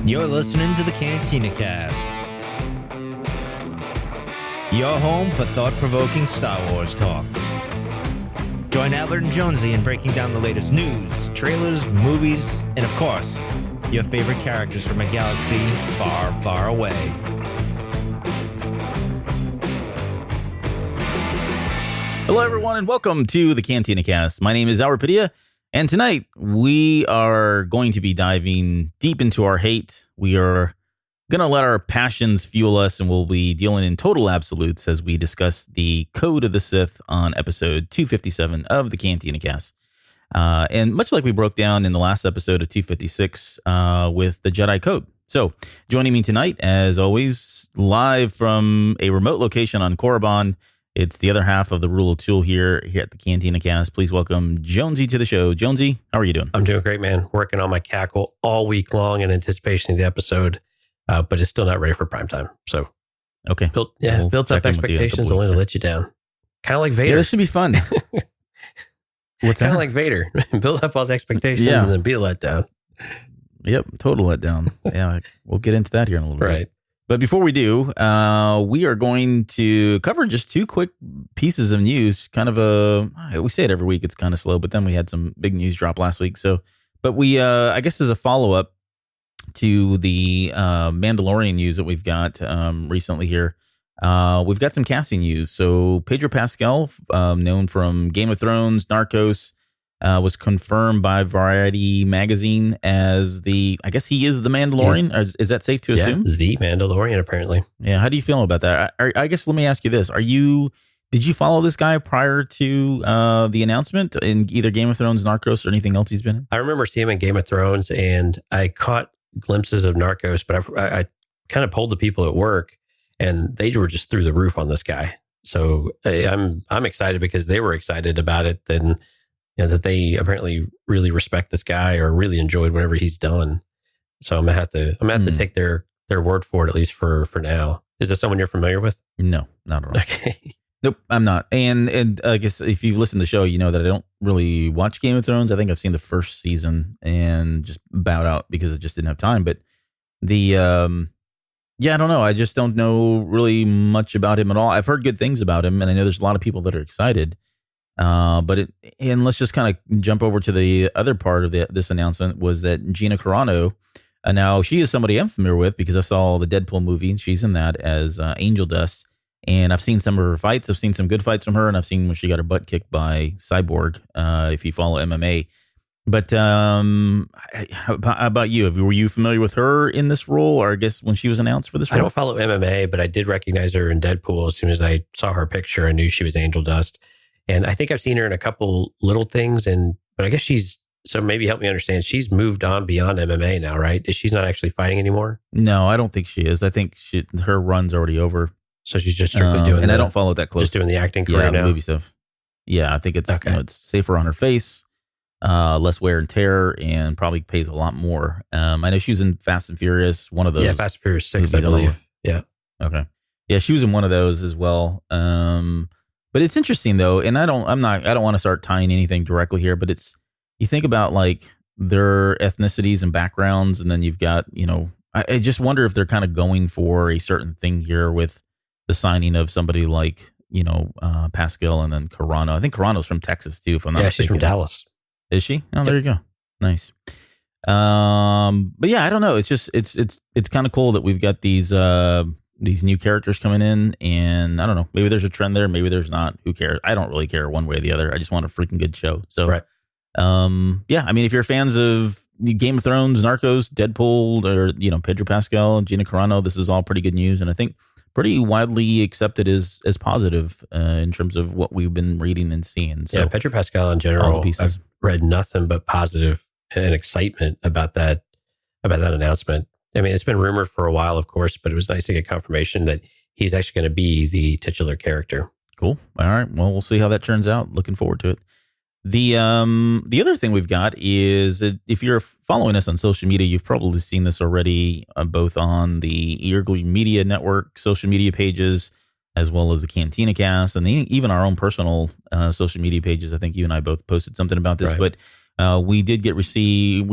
You're listening to the Cantina Cast, your home for thought-provoking Star Wars talk. Join Albert and Jonesy in breaking down the latest news, trailers, movies, and of course, your favorite characters from a galaxy far, far away. Hello, everyone, and welcome to the Cantina Cast. My name is Albert Padilla, and tonight we are going to be diving deep into our hate. We are going to let our passions fuel us, and we'll be dealing in total absolutes as we discuss the Code of the Sith on episode 257 of the Cantina Cast. And much like we broke down in the last episode of 256 with the Jedi Code. So joining me tonight, as always, live from a remote location on Korriban, it's the other half of the Rule of Tool here at the Cantina Cast. Please welcome Jonesy to the show. Jonesy, how are you doing? I'm doing great, man. Working on my cackle all week long in anticipation of the episode, but it's still not ready for prime time. So, okay, built up expectations only to let you down. Kind of like Vader. Yeah, this should be fun. What's kind of like Vader? Build up all the expectations and then be let down. Yep, total letdown. Yeah, we'll get into that here in a little bit. Right. But before we do, we are going to cover just two quick pieces of news. Kind of we say it every week, it's kind of slow, but then we had some big news drop last week. So, but we, I guess as a follow-up to the Mandalorian news that we've got recently here, we've got some casting news. So Pedro Pascal, known from Game of Thrones, Narcos, was confirmed by Variety magazine as I guess he is the Mandalorian. Is that safe to assume? Yeah, the Mandalorian, apparently. Yeah. How do you feel about that? I guess let me ask you this. Did you follow this guy prior to the announcement in either Game of Thrones, Narcos, or anything else he's been in? I remember seeing him in Game of Thrones, and I caught glimpses of Narcos, but I kind of polled the people at work, and they were just through the roof on this guy. So I'm excited because they were excited about it. Then that they apparently really respect this guy or really enjoyed whatever he's done. So I'm gonna have to take their word for it, at least for now. Is this someone you're familiar with? No, not at all. Okay. Nope, I'm not. And I guess if you've listened to the show, you know that I don't really watch Game of Thrones. I think I've seen the first season and just bowed out because I just didn't have time. But I don't know. I just don't know really much about him at all. I've heard good things about him, and I know there's a lot of people that are excited. And let's just kind of jump over to the other part of this announcement was that Gina Carano, now she is somebody I'm familiar with because I saw the Deadpool movie and she's in that as Angel Dust. And I've seen some of her fights. I've seen some good fights from her, and I've seen when she got her butt kicked by Cyborg, if you follow MMA. But how about you? Were you familiar with her in this role, or I guess when she was announced for this role? I don't follow MMA, but I did recognize her in Deadpool. As soon as I saw her picture, I knew she was Angel Dust. And I think I've seen her in a couple little things, but I guess so maybe help me understand. She's moved on beyond MMA now, right? She's not actually fighting anymore? No, I don't think she is. I think her run's already over. So she's just strictly doing and I don't follow it that close. Just doing the acting career now? Movie stuff. Yeah, I think it's it's safer on her face, less wear and tear, and probably pays a lot more. I know she was in Fast and Furious, one of those. Yeah, Fast and Furious 6, I believe. Yeah. Okay. Yeah, she was in one of those as well. But it's interesting though, and I don't want to start tying anything directly here, but you think about like their ethnicities and backgrounds, and then you've got, I just wonder if they're kind of going for a certain thing here with the signing of somebody like, Pascal and then Carano. I think Carano's from Texas too, if I'm not mistaken. She's from Dallas. Is she? Oh, there you go. Nice. But yeah, I don't know. It's just, it's kind of cool that we've got these new characters coming in, and I don't know, maybe there's a trend there, maybe there's not. Who cares? I don't really care one way or the other. I just want a freaking good show. So, right. I mean, if you're fans of Game of Thrones, Narcos, Deadpool, or, Pedro Pascal, Gina Carano, this is all pretty good news. And I think pretty widely accepted as positive, in terms of what we've been reading and seeing. So, yeah. Pedro Pascal in general, I've read nothing but positive and excitement about that announcement. I mean, it's been rumored for a while, of course, but it was nice to get confirmation that he's actually going to be the titular character. Cool. All right. Well, we'll see how that turns out. Looking forward to it. The other thing we've got is if you're following us on social media, you've probably seen this already, both on the Eargly Media Network social media pages, as well as the Cantina Cast, and even our own personal social media pages. I think you and I both posted something about this, right. But we did received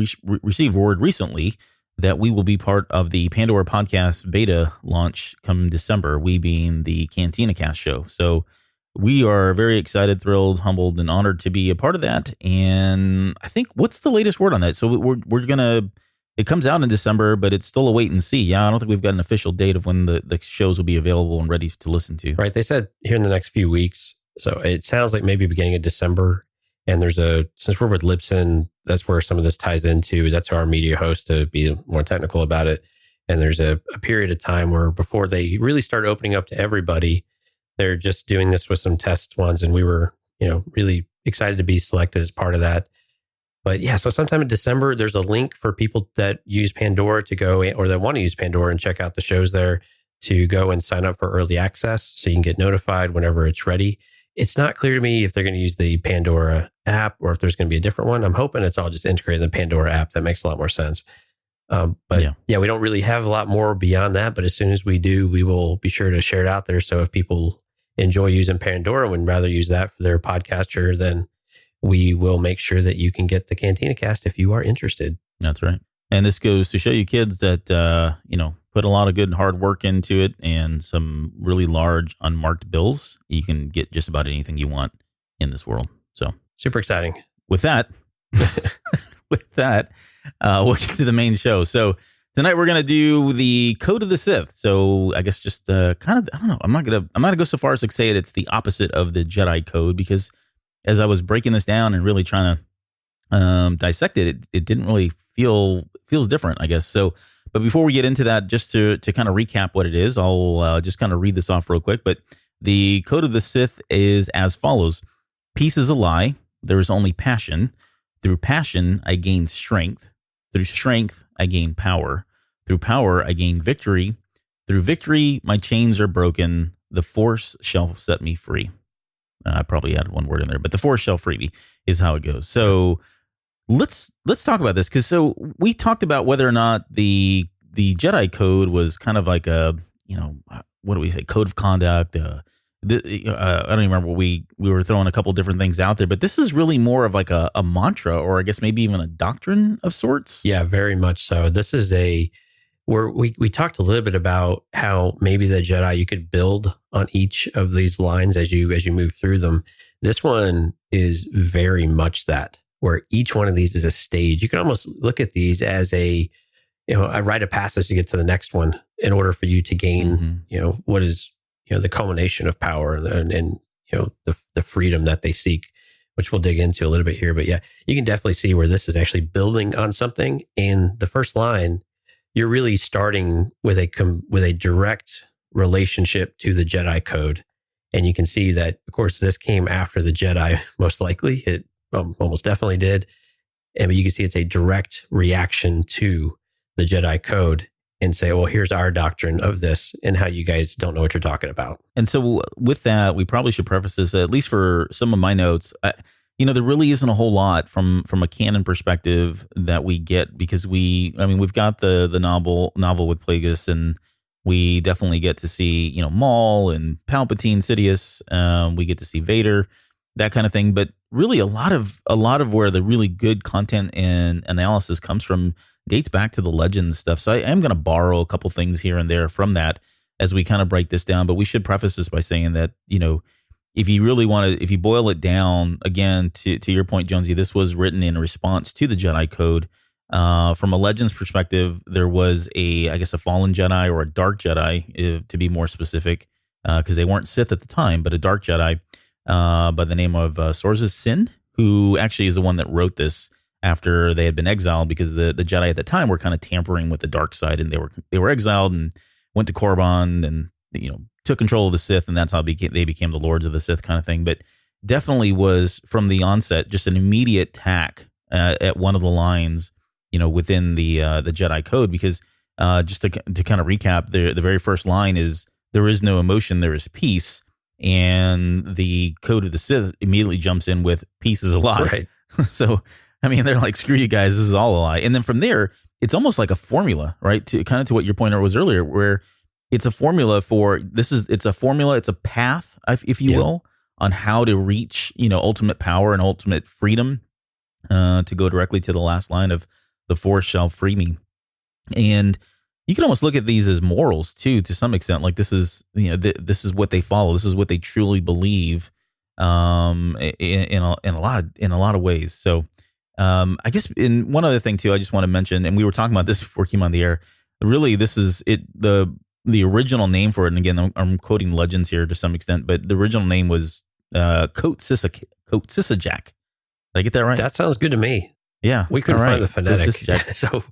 word recently that we will be part of the Pandora podcast beta launch come December, we being the Cantina Cast show. So we are very excited, thrilled, humbled, and honored to be a part of that. And I think, what's the latest word on that? So we're going to, it comes out in December, but it's still a wait and see. Yeah, I don't think we've got an official date of when the shows will be available and ready to listen to. Right. They said here in the next few weeks. So it sounds like maybe beginning of December. And since we're with Libsyn, that's where some of this ties into. That's our media host, to be more technical about it. And there's a period of time where before they really start opening up to everybody, they're just doing this with some test ones. And we were, really excited to be selected as part of that. But yeah, so sometime in December, there's a link for people that use Pandora to go, or that want to use Pandora and check out the shows there, to go and sign up for early access so you can get notified whenever it's ready. It's not clear to me if they're going to use the Pandora app or if there's going to be a different one. I'm hoping it's all just integrated in the Pandora app. That makes a lot more sense. But yeah, we don't really have a lot more beyond that. But as soon as we do, we will be sure to share it out there. So if people enjoy using Pandora and would rather use that for their podcaster, then we will make sure that you can get the Cantina Cast if you are interested. That's right. And this goes to show you kids that, put a lot of good and hard work into it and some really large unmarked bills. You can get just about anything you want in this world. So super exciting. With that, we'll get to the main show. So tonight we're going to do the Code of the Sith. So I guess just I don't know. I'm not going to go so far as to say it's the opposite of the Jedi Code, because as I was breaking this down and really trying to dissect it, it didn't really feels different, I guess. So, but before we get into that, just to kind of recap what it is, I'll just kind of read this off real quick. But the Code of the Sith is as follows. Peace is a lie. There is only passion. Through passion, I gain strength. Through strength, I gain power. Through power, I gain victory. Through victory, my chains are broken. The Force shall set me free. I probably added one word in there, but the Force shall free me is how it goes. So let's talk about this, because so we talked about whether or not the Jedi Code was kind of like a, what do we say, code of conduct. I don't even remember. We were throwing a couple different things out there, but this is really more of like a mantra, or I guess maybe even a doctrine of sorts. Yeah, very much so. This is where we talked a little bit about how maybe the Jedi, you could build on each of these lines as you move through them. This one is very much that, where each one of these is a stage. You can almost look at these as a rite of passage to get to the next one in order for you to gain, what is, the culmination of power and the freedom that they seek, which we'll dig into a little bit here. But yeah, you can definitely see where this is actually building on something. In the first line, you're really starting with a direct relationship to the Jedi Code. And you can see that, of course, this came after the Jedi, most likely. It almost definitely did. But you can see it's a direct reaction to the Jedi Code and say, well, here's our doctrine of this and how you guys don't know what you're talking about. And so with that, we probably should preface this, at least for some of my notes. There really isn't a whole lot from a canon perspective that we get, because we've got the novel with Plagueis, and we definitely get to see, Maul and Palpatine, Sidious. We get to see Vader, that kind of thing. But really a lot of where the really good content and analysis comes from dates back to the Legends stuff. So I am going to borrow a couple things here and there from that as we kind of break this down. But we should preface this by saying that, if you really want to, if you boil it down, again, to your point, Jonesy, this was written in response to the Jedi Code. From a Legends perspective, there was a fallen Jedi, or a dark Jedi, to be more specific, because they weren't Sith at the time, but a dark Jedi by the name of Sorza Sin, who actually is the one that wrote this after they had been exiled, because the Jedi at the time were kind of tampering with the dark side, and they were exiled and went to Korriban and took control of the Sith, and that's how they became the Lords of the Sith kind of thing. But definitely was from the onset just an immediate attack at one of the lines, within the Jedi Code, because just to kind of recap, the very first line is, there is no emotion, there is peace. And the Code of the Sith immediately jumps in with, peace is a lie. Right. So, they're like, screw you guys, this is all a lie. And then from there, it's almost like a formula, right? To kind of to what your point was earlier, where it's a formula for it's a path, if you will, on how to reach, ultimate power and ultimate freedom, to go directly to the last line of, the Force shall free me. And you can almost look at these as morals too, to some extent. Like this is, this is what they follow. This is what they truly believe, in a lot of ways. So, I guess in one other thing too, I just want to mention, and we were talking about this before we came on the air. Really, this is it. The original name for it, and again, I'm quoting legends here to some extent, but the original name was Coat Sissajak. Did I get that right? That sounds good to me. Yeah, we couldn't find the phonetic, so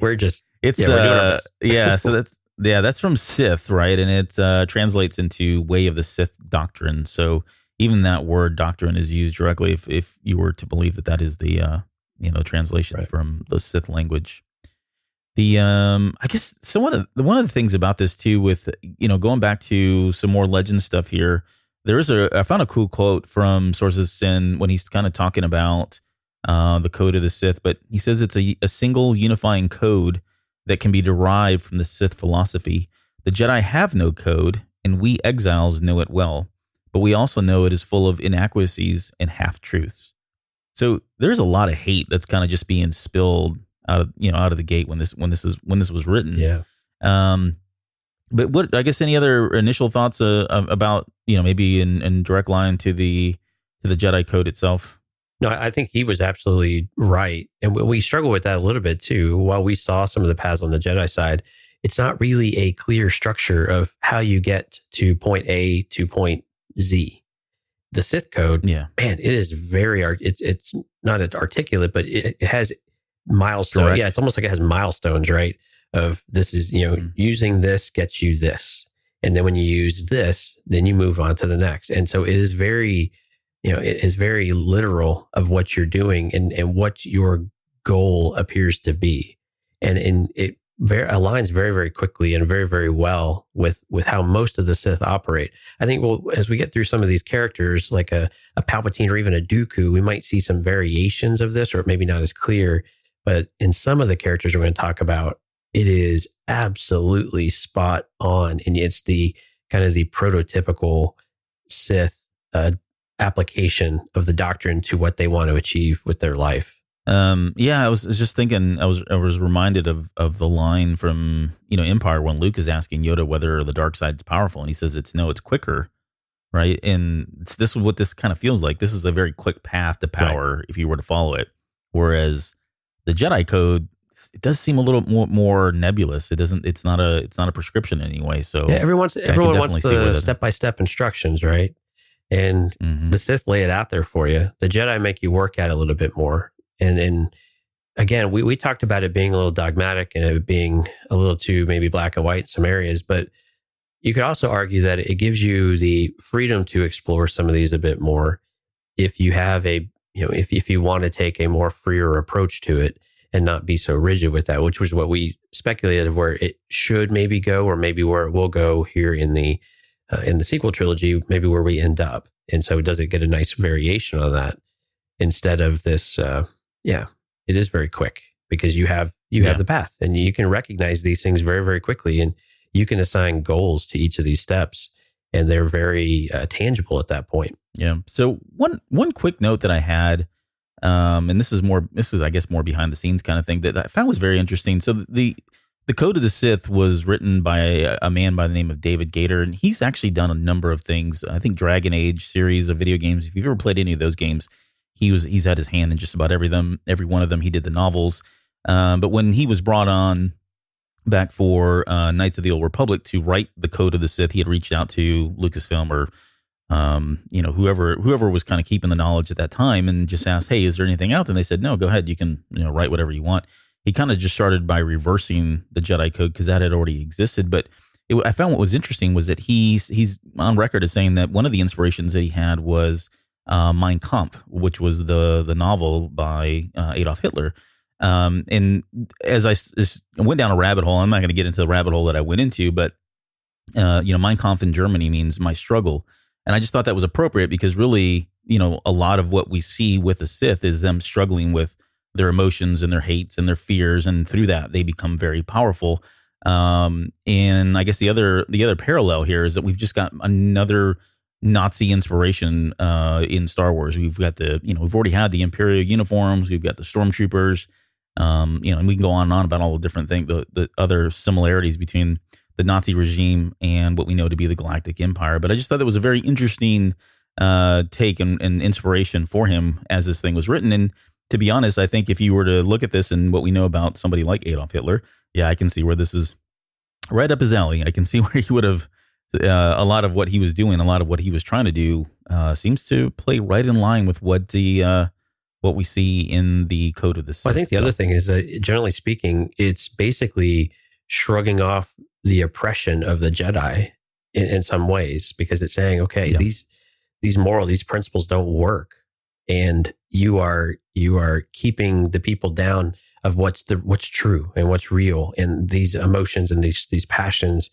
we're just we're doing our best. Yeah. So that's from Sith, right? And it translates into Way of the Sith doctrine. So even that word doctrine is used directly if you were to believe that is the translation from the Sith language. The I guess so one of the things about this too, with going back to some more legend stuff here, I found a cool quote from Sources of Sin when he's kind of talking about the code of the Sith, but he says it's a single unifying code that can be derived from the Sith philosophy. The Jedi have no code, and we exiles know it well, but we also know it is full of inaccuracies and half-truths. So there's a lot of hate that's kind of just being spilled out of the gate when this was written. Yeah. But what, I guess, any other initial thoughts about maybe in direct line to the Jedi code itself? No, I think he was absolutely right. And we struggle with that a little bit too. While we saw some of the paths on the Jedi side, it's not really a clear structure of how you get to point A to point Z. The Sith code, man, it is very, it's not articulate, but it has milestones. Correct. Yeah, it's almost like it has milestones, right? Of this is, using this gets you this. And then when you use this, then you move on to the next. And so it is very, it is very literal of what you're doing and what your goal appears to be. And it aligns very, very quickly and very, very well with how most of the Sith operate. I think, as we get through some of these characters, like a Palpatine or even a Dooku, we might see some variations of this, or maybe not as clear. But in some of the characters we're going to talk about, it is absolutely spot on. And it's the kind of the prototypical Sith application of the doctrine to what they want to achieve with their life. I was just thinking, I was reminded of the line from, Empire when Luke is asking Yoda whether the dark side's powerful. And he says, it's quicker. Right. And this is what this kind of feels like. This is a very quick path to power if you were to follow it. Whereas the Jedi code, it does seem a little more nebulous. It's not a prescription anyway. So everyone wants the step-by-step instructions, right? And the Sith lay it out there for you. The Jedi make you work at it a little bit more. And again, we talked about it being a little dogmatic and it being a little too maybe black and white in some areas, but you could also argue that it gives you the freedom to explore some of these a bit more if you have if you want to take a more freer approach to it and not be so rigid with that, which was what we speculated of where it should maybe go, or maybe where it will go here in the sequel trilogy, maybe where we end up. And so does it get a nice variation on that instead of this? It is very quick because you have the path and you can recognize these things very, very quickly, and you can assign goals to each of these steps, and they're very tangible at that point. Yeah. So one quick note that I had, and this is I guess more behind the scenes kind of thing that I found was very interesting. So the Code of the Sith was written by a man by the name of David Gator, and he's actually done a number of things. I think Dragon Age series of video games. If you've ever played any of those games, he's had his hand in just about every one of them. He did the novels, but when he was brought on back for Knights of the Old Republic to write the Code of the Sith, he had reached out to Lucasfilm or whoever was kind of keeping the knowledge at that time, and just asked, hey, is there anything out there? And they said, no, go ahead. You can, write whatever you want. He kind of just started by reversing the Jedi code because that had already existed. But I found what was interesting was that he's on record as saying that one of the inspirations that he had was Mein Kampf, which was the novel by Adolf Hitler. And as I went down a rabbit hole, I'm not going to get into the rabbit hole that I went into, but Mein Kampf in Germany means my struggle. And I just thought that was appropriate because really, a lot of what we see with the Sith is them struggling with their emotions and their hates and their fears. And through that, they become very powerful. And I guess the other parallel here is that we've just got another Nazi inspiration in Star Wars. We've got we've already had the Imperial uniforms. We've got the stormtroopers. And we can go on and on about all the different things, the other similarities between the Nazi regime and what we know to be the Galactic Empire. But I just thought it was a very interesting take and inspiration for him as this thing was written. And to be honest, I think if you were to look at this and what we know about somebody like Adolf Hitler, yeah, I can see where this is right up his alley. I can see where he would have a lot of what he was doing, a lot of what he was trying to do seems to play right in line with what we see in the Code of the Sith. Well, I think the other thing is that, generally speaking, it's basically shrugging off the oppression of the Jedi in some ways, because it's saying, okay, these principles don't work, and you are keeping the people down of what's true and what's real, and these emotions and these passions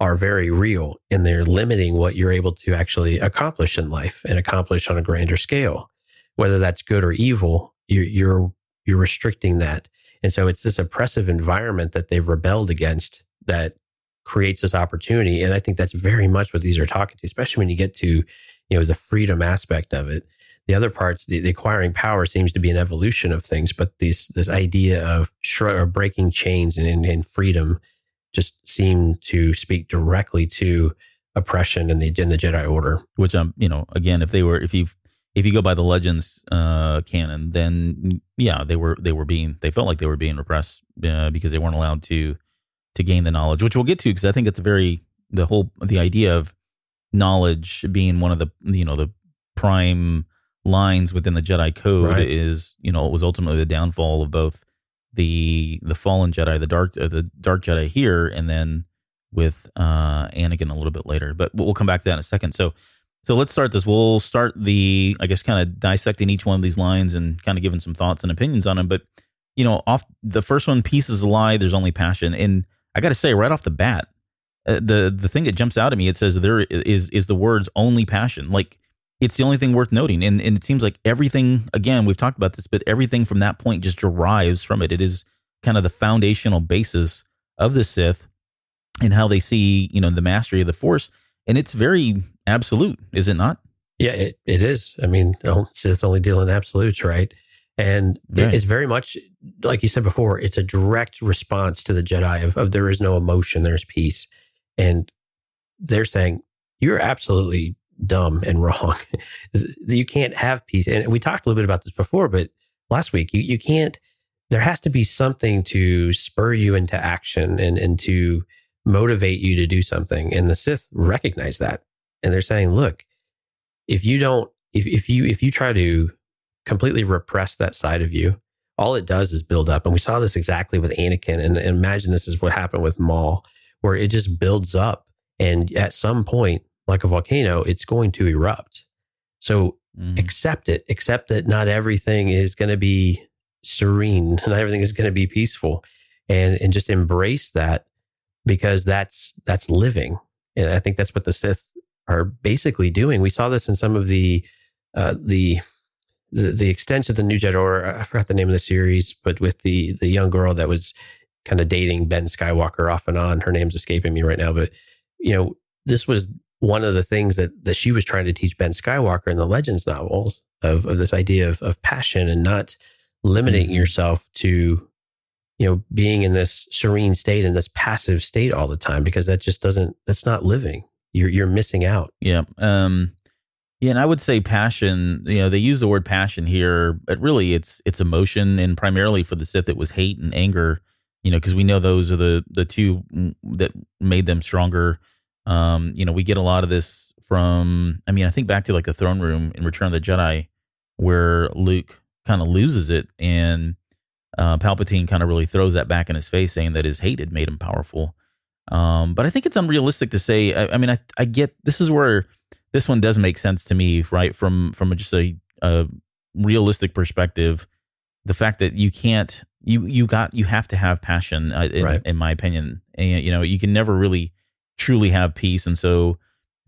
are very real, and they're limiting what you're able to actually accomplish in life and accomplish on a grander scale. Whether that's good or evil, you're restricting that. And so it's this oppressive environment that they've rebelled against that creates this opportunity. And I think that's very much what these are talking to, especially when you get to, the freedom aspect of it. The other parts, the acquiring power seems to be an evolution of things, but this idea of breaking chains and freedom just seem to speak directly to oppression in the Jedi Order. Which again, if you go by the Legends canon, then they felt like they were being repressed because they weren't allowed to gain the knowledge, which we'll get to, because I think it's the idea of knowledge being one of the prime lines within the Jedi Code, right, is it was ultimately the downfall of both the fallen Jedi, the dark Jedi here, and then with Anakin a little bit later. But we'll come back to that in a second. So let's start this. We'll start kind of dissecting each one of these lines and kind of giving some thoughts and opinions on them. But, off the first one, peace is a lie, there's only passion. And I got to say, right off the bat, the thing that jumps out at me, it says there is the words only passion. Like, it's the only thing worth noting. And it seems like everything, again, we've talked about this, but everything from that point just derives from it. It is kind of the foundational basis of the Sith and how they see, the mastery of the Force. And it's very absolute, is it not? Yeah, it is. I mean, Sith's only deal in absolutes, right? And right. It's very much, like you said before, it's a direct response to the Jedi of there is no emotion, there's peace. And they're saying, you're absolutely dumb and wrong. You can't have peace. And we talked a little bit about this before, but last week, you can't, there has to be something to spur you into action and to motivate you to do something. And the Sith recognize that. And they're saying, look, if you try to completely repress that side of you, all it does is build up. And we saw this exactly with Anakin. And imagine this is what happened with Maul, where it just builds up. And at some point, like a volcano, it's going to erupt. So accept it. Accept that not everything is going to be serene. Not everything is going to be peaceful. And just embrace that, because that's living. And I think that's what the Sith are basically doing. We saw this in some of the extension of the New Jedi Order. I forgot the name of the series, but with the young girl that was kind of dating Ben Skywalker off and on. Her name's escaping me right now, but this was one of the things that she was trying to teach Ben Skywalker in the Legends novels of this idea of passion and not limiting yourself to being in this serene state and this passive state all the time, because that's not living. You're missing out. Yeah. And I would say passion, they use the word passion here, but really it's emotion. And primarily for the Sith, it was hate and anger, because we know those are the two that made them stronger. We get a lot of this from, I think back to like the throne room in Return of the Jedi, where Luke kind of loses it, and Palpatine kind of really throws that back in his face, saying that his hate had made him powerful. But I think it's unrealistic to say. I get, this is where this one does make sense to me, right? From just a realistic perspective, the fact that you can't, you have to have passion, in my opinion, and you can never really truly have peace. And so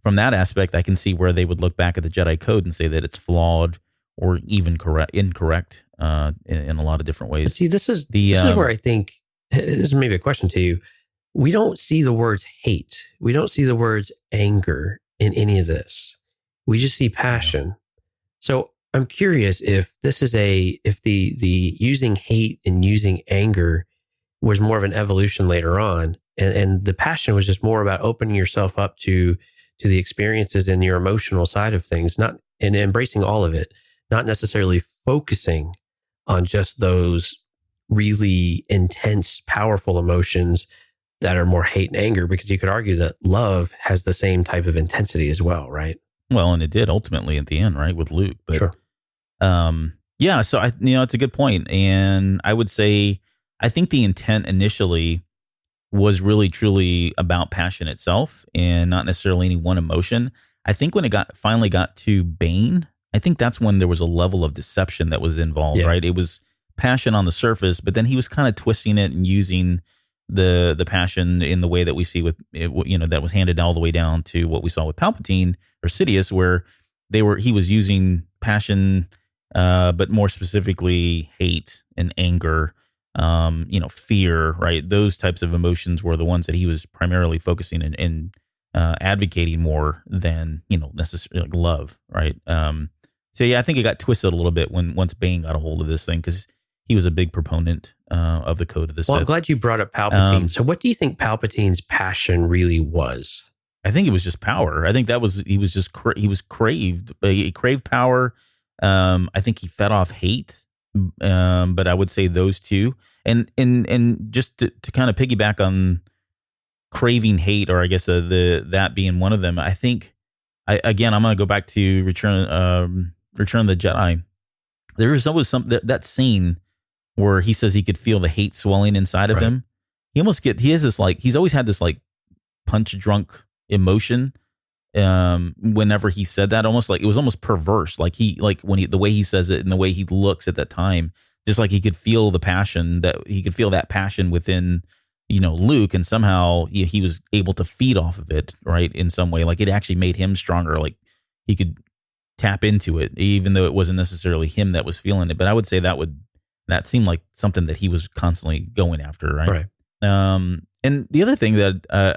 from that aspect, I can see where they would look back at the Jedi Code and say that it's flawed or even incorrect in a lot of different ways. But see, this is where I think, this is maybe a question to you. We don't see the words hate. We don't see the words anger in any of this. We just see passion. So, I'm curious if this is if the using hate and using anger was more of an evolution later on, and the passion was just more about opening yourself up to the experiences and your emotional side of things, not and embracing all of it, not necessarily focusing on just those really intense, powerful emotions that are more hate and anger, because you could argue that love has the same type of intensity as well, right? Well, and it did ultimately at the end, right, with Luke. But, sure. Yeah, so it's a good point, and I would say I think the intent initially was really truly about passion itself and not necessarily any one emotion. I think when it finally got to Bane, I think that's when there was a level of deception that was involved, right? It was passion on the surface, but then he was kind of twisting it and using the passion in the way that we see with that was handed all the way down to what we saw with Palpatine or Sidious, where he was using passion, but more specifically hate and anger, fear, right? Those types of emotions were the ones that he was primarily focusing and advocating more than necessarily love, right? So yeah, I think it got twisted a little bit once Bane got a hold of this thing, because he was a big proponent of the Code of the Sith. Well, I'm glad you brought up Palpatine. So what do you think Palpatine's passion really was? I think it was just power. I think he craved power. I think he fed off hate. But I would say those two, and just to kind of piggyback on craving hate, or I guess that being one of them. I think I'm going to go back to Return of the Jedi. There was always that scene where he says he could feel the hate swelling inside of him. He's always had this like punch drunk emotion. Whenever he said that, almost like it was almost perverse. Like the way he says it and the way he looks at that time, just like he could feel the passion, that passion within, Luke, and somehow he was able to feed off of it, right? In some way, like it actually made him stronger. Like he could tap into it, even though it wasn't necessarily him that was feeling it. But I would say that seemed like something that he was constantly going after, right? And the other thing that, I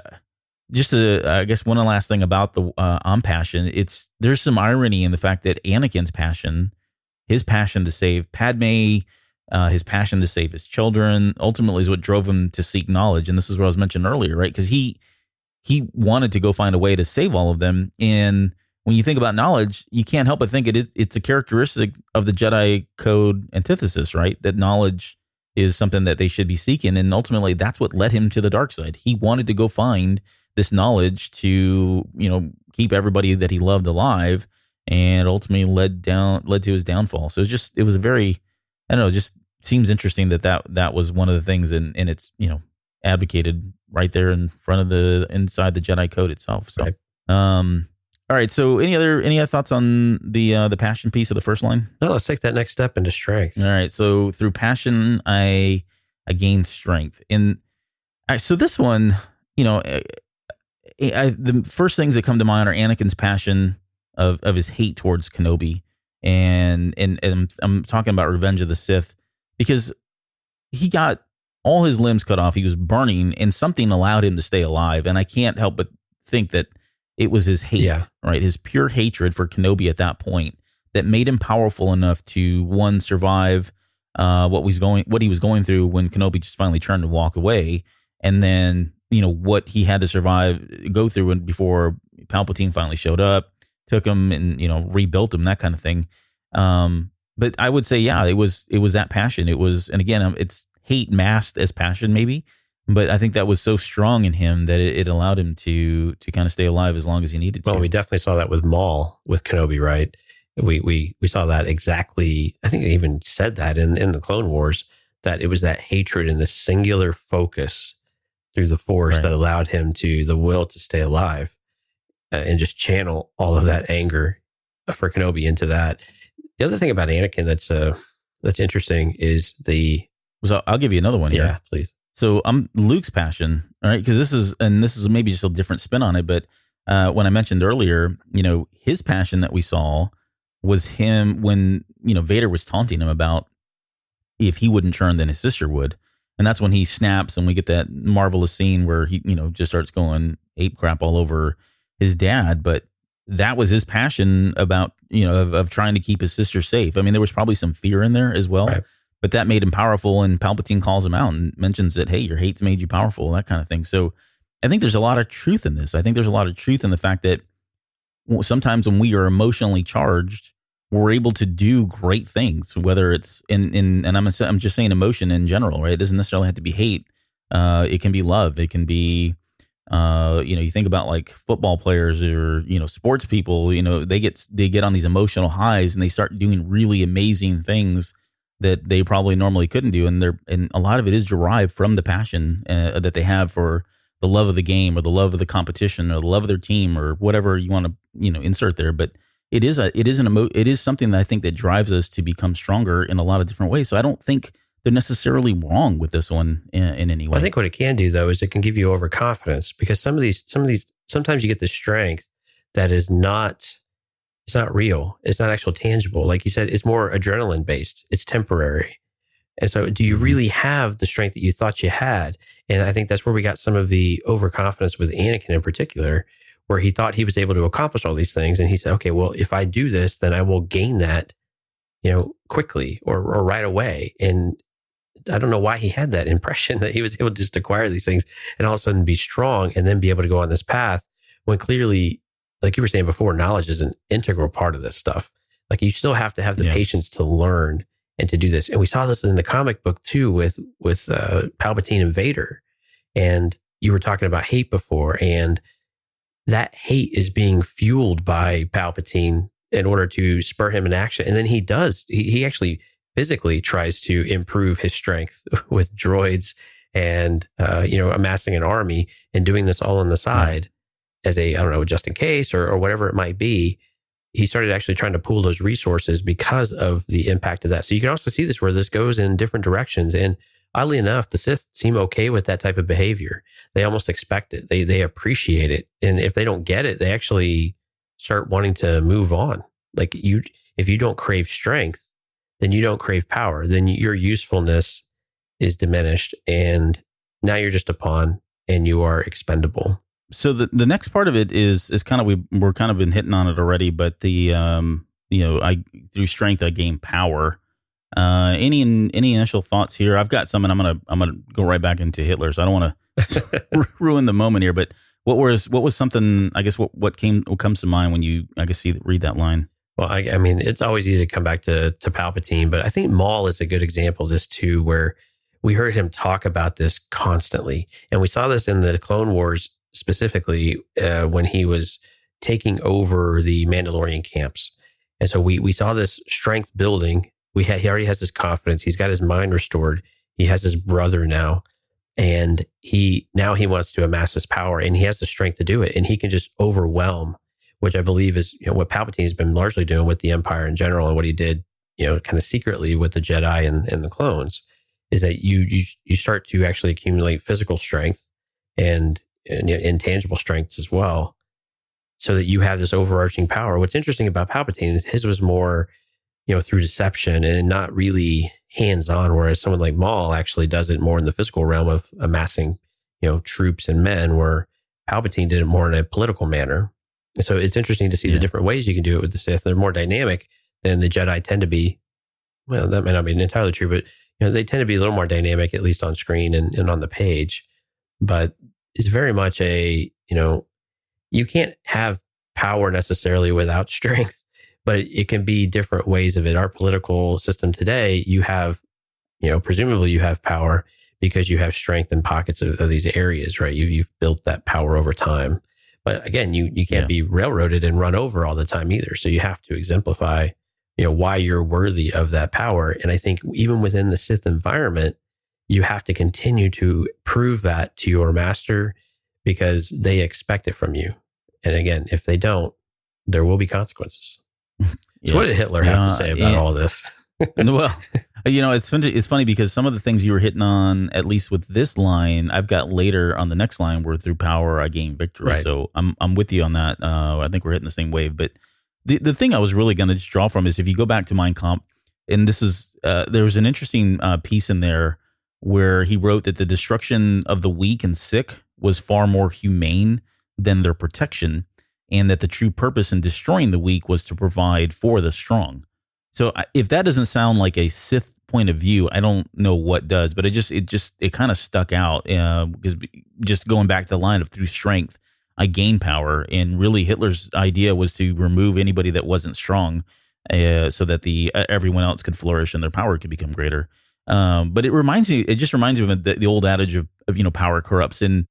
guess one last thing about the on passion, there's some irony in the fact that Anakin's passion, his passion to save Padme, his passion to save his children, ultimately is what drove him to seek knowledge. And this is what I was mentioning earlier, right? Because he wanted to go find a way to save all of them. And when you think about knowledge, you can't help but think it's a characteristic of the Jedi Code antithesis, right? That knowledge is something that they should be seeking. And ultimately, that's what led him to the dark side. He wanted to go find this knowledge to, keep everybody that he loved alive, and ultimately led to his downfall. So it was a very, I don't know, it just seems interesting that was one of the things, and it's, advocated right there in front of inside the Jedi Code itself. So, right. All right. So any other thoughts on the passion piece of the first line? No, let's take that next step into strength. All right. So through passion, I gained strength. And so this one, the first things that come to mind are Anakin's passion of his hate towards Kenobi, and I'm talking about Revenge of the Sith, because he got all his limbs cut off. He was burning, and something allowed him to stay alive. And I can't help but think that it was his hate, right? His pure hatred for Kenobi at that point that made him powerful enough to survive what he was going through when Kenobi just finally turned to walk away, and then what he had to go through before Palpatine finally showed up, took him and rebuilt him, that kind of thing. But I would say, it was that passion. It was, and again, it's hate masked as passion, maybe. But I think that was so strong in him that it allowed him to kind of stay alive as long as he needed to. Well, we definitely saw that with Maul, with Kenobi, right? We saw that exactly. I think they even said that in the Clone Wars, that it was that hatred and the singular focus through the Force that allowed him the will to stay alive, and just channel all of that anger for Kenobi into that. The other thing about Anakin that's interesting is So I'll give you another one here. Yeah, please. So Luke's passion, all right, because this is maybe just a different spin on it, but when I mentioned earlier, his passion that we saw was him when, Vader was taunting him about if he wouldn't turn, then his sister would. And that's when he snaps, and we get that marvelous scene where he, just starts going ape crap all over his dad. But that was his passion about, of trying to keep his sister safe. I mean, there was probably some fear in there as well, Right. but that made him powerful. And Palpatine calls him out and mentions that, hey, your hate's made you powerful, that kind of thing. So I think there's a lot of truth in this. I think there's a lot of truth in the fact that sometimes when we are emotionally charged, we're able to do great things, whether it's and I'm just saying emotion in general, right? It doesn't necessarily have to be hate. It can be love. It can be, you think about like football players or, sports people, they get on these emotional highs and they start doing really amazing things that they probably normally couldn't do. And a lot of it is derived from the passion that they have for the love of the game or the love of the competition or the love of their team or whatever you want to, insert there. But it is something that I think that drives us to become stronger in a lot of different ways. So I don't think they're necessarily wrong with this one in any way. I think what it can do though is it can give you overconfidence, because some of these sometimes you get the strength that is not, it's not real. It's not actual tangible. Like you said, it's more adrenaline based. It's temporary. And so do you really have the strength that you thought you had? And I think that's where we got some of the overconfidence with Anakin in particular, where he thought he was able to accomplish all these things. And he said, okay, well, if I do this, then I will gain that, quickly or right away. And I don't know why he had that impression that he was able to just acquire these things and all of a sudden be strong and then be able to go on this path, when clearly, like you were saying before, knowledge is an integral part of this stuff. Like you still have to have the patience to learn and to do this. And we saw this in the comic book too with Palpatine and Vader. And you were talking about hate before, and that hate is being fueled by Palpatine in order to spur him in action. And then he actually physically tries to improve his strength with droids and, amassing an army and doing this all on the side as just in case or whatever it might be. He started actually trying to pool those resources because of the impact of that. So you can also see this where this goes in different directions. And oddly enough, the Sith seem okay with that type of behavior. They almost expect it. They appreciate it. And if they don't get it, they actually start wanting to move on. Like if you don't crave strength, then you don't crave power. Then your usefulness is diminished. And now you're just a pawn and you are expendable. So the next part of it is kind of, we're kind of been hitting on it already, but the, through strength, I gain power. Any initial thoughts here? I've got some, and I'm gonna go right back into Hitler. So I don't want to ruin the moment here, but what was something, I guess, what comes to mind when you, I guess, read that line? Well, I mean, it's always easy to come back to Palpatine, but I think Maul is a good example of this too, where we heard him talk about this constantly. And we saw this in the Clone Wars specifically when he was taking over the Mandalorian camps. And so we saw this strength building. He already has this confidence. He's got his mind restored. He has his brother now. And he wants to amass his power, and he has the strength to do it. And he can just overwhelm, which I believe is what Palpatine has been largely doing with the Empire in general, and what he did, kind of secretly with the Jedi and the clones, is that you start to actually accumulate physical strength and intangible strengths as well, so that you have this overarching power. What's interesting about Palpatine is his was more, through deception and not really hands-on, whereas someone like Maul actually does it more in the physical realm of amassing, troops and men, where Palpatine did it more in a political manner. And so it's interesting to see the different ways you can do it with the Sith. They're more dynamic than the Jedi tend to be. Well, that may not be entirely true, but they tend to be a little more dynamic, at least on screen and on the page. But it's very much you can't have power necessarily without strength, but it can be different ways of it. Our political system today, you have, presumably you have power because you have strength in pockets of these areas, right? You've built that power over time. But again, you can't be railroaded and run over all the time either. So you have to exemplify, why you're worthy of that power. And I think even within the Sith environment, you have to continue to prove that to your master, because they expect it from you. And again, if they don't, there will be consequences. So what did Hitler have to say about all this? Well, it's funny because some of the things you were hitting on, at least with this line, I've got later on the next line where through power I gain victory. Right. So I'm with you on that. I think we're hitting the same wave. But the thing I was really going to just draw from is if you go back to Mein Kampf, and this is there was an interesting piece in there where he wrote that the destruction of the weak and sick was far more humane than their protection. and that the true purpose in destroying the weak was to provide for the strong. So if that doesn't sound like a Sith point of view, I don't know what does. But it kind of stuck out because just going back to the line of through strength, I gain power, and really Hitler's idea was to remove anybody that wasn't strong, so that everyone else could flourish and their power could become greater. But it just reminds me of the old adage of power corrupts. And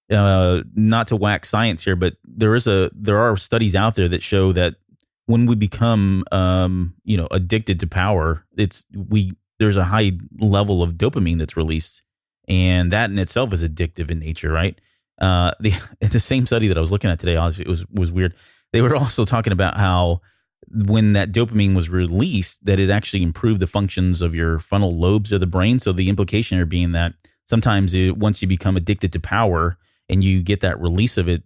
not to wax science here, but there are studies out there that show that when we become addicted to power, there's a high level of dopamine that's released, and that in itself is addictive in nature, right? The same study that I was looking at today, it was weird. They were also talking about how when that dopamine was released, that it actually improved the functions of your frontal lobes of the brain. So the implication here being that sometimes once you become addicted to power and you get that release of it,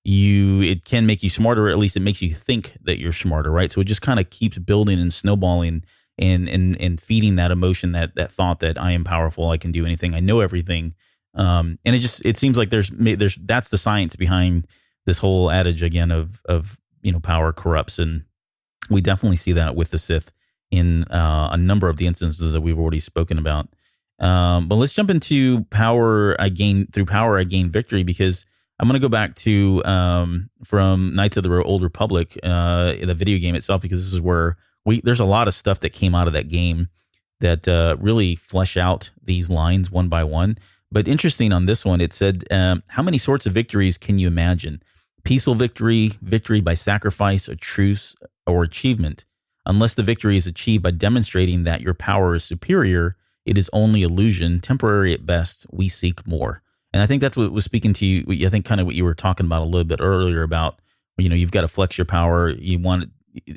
it can make you smarter, or at least it makes you think that you're smarter, right? So it just kind of keeps building and snowballing and feeding that emotion, that thought that I am powerful, I can do anything, I know everything. And it seems like there's that's the science behind this whole adage again of power corrupts, and we definitely see that with the Sith in a number of the instances that we've already spoken about. But let's jump into power I gain victory, because I'm going to go back to from Knights of the Old Republic, the video game itself, because this is where there's a lot of stuff that came out of that game that really flesh out these lines one by one. But interesting on this one, it said, how many sorts of victories can you imagine? Peaceful victory, victory by sacrifice, a truce, or achievement. Unless the victory is achieved by demonstrating that your power is superior, it is only illusion, temporary at best. We seek more. And I think that's what was speaking to you. I think kind of what you were talking about a little bit earlier about, you've got to flex your power. You want,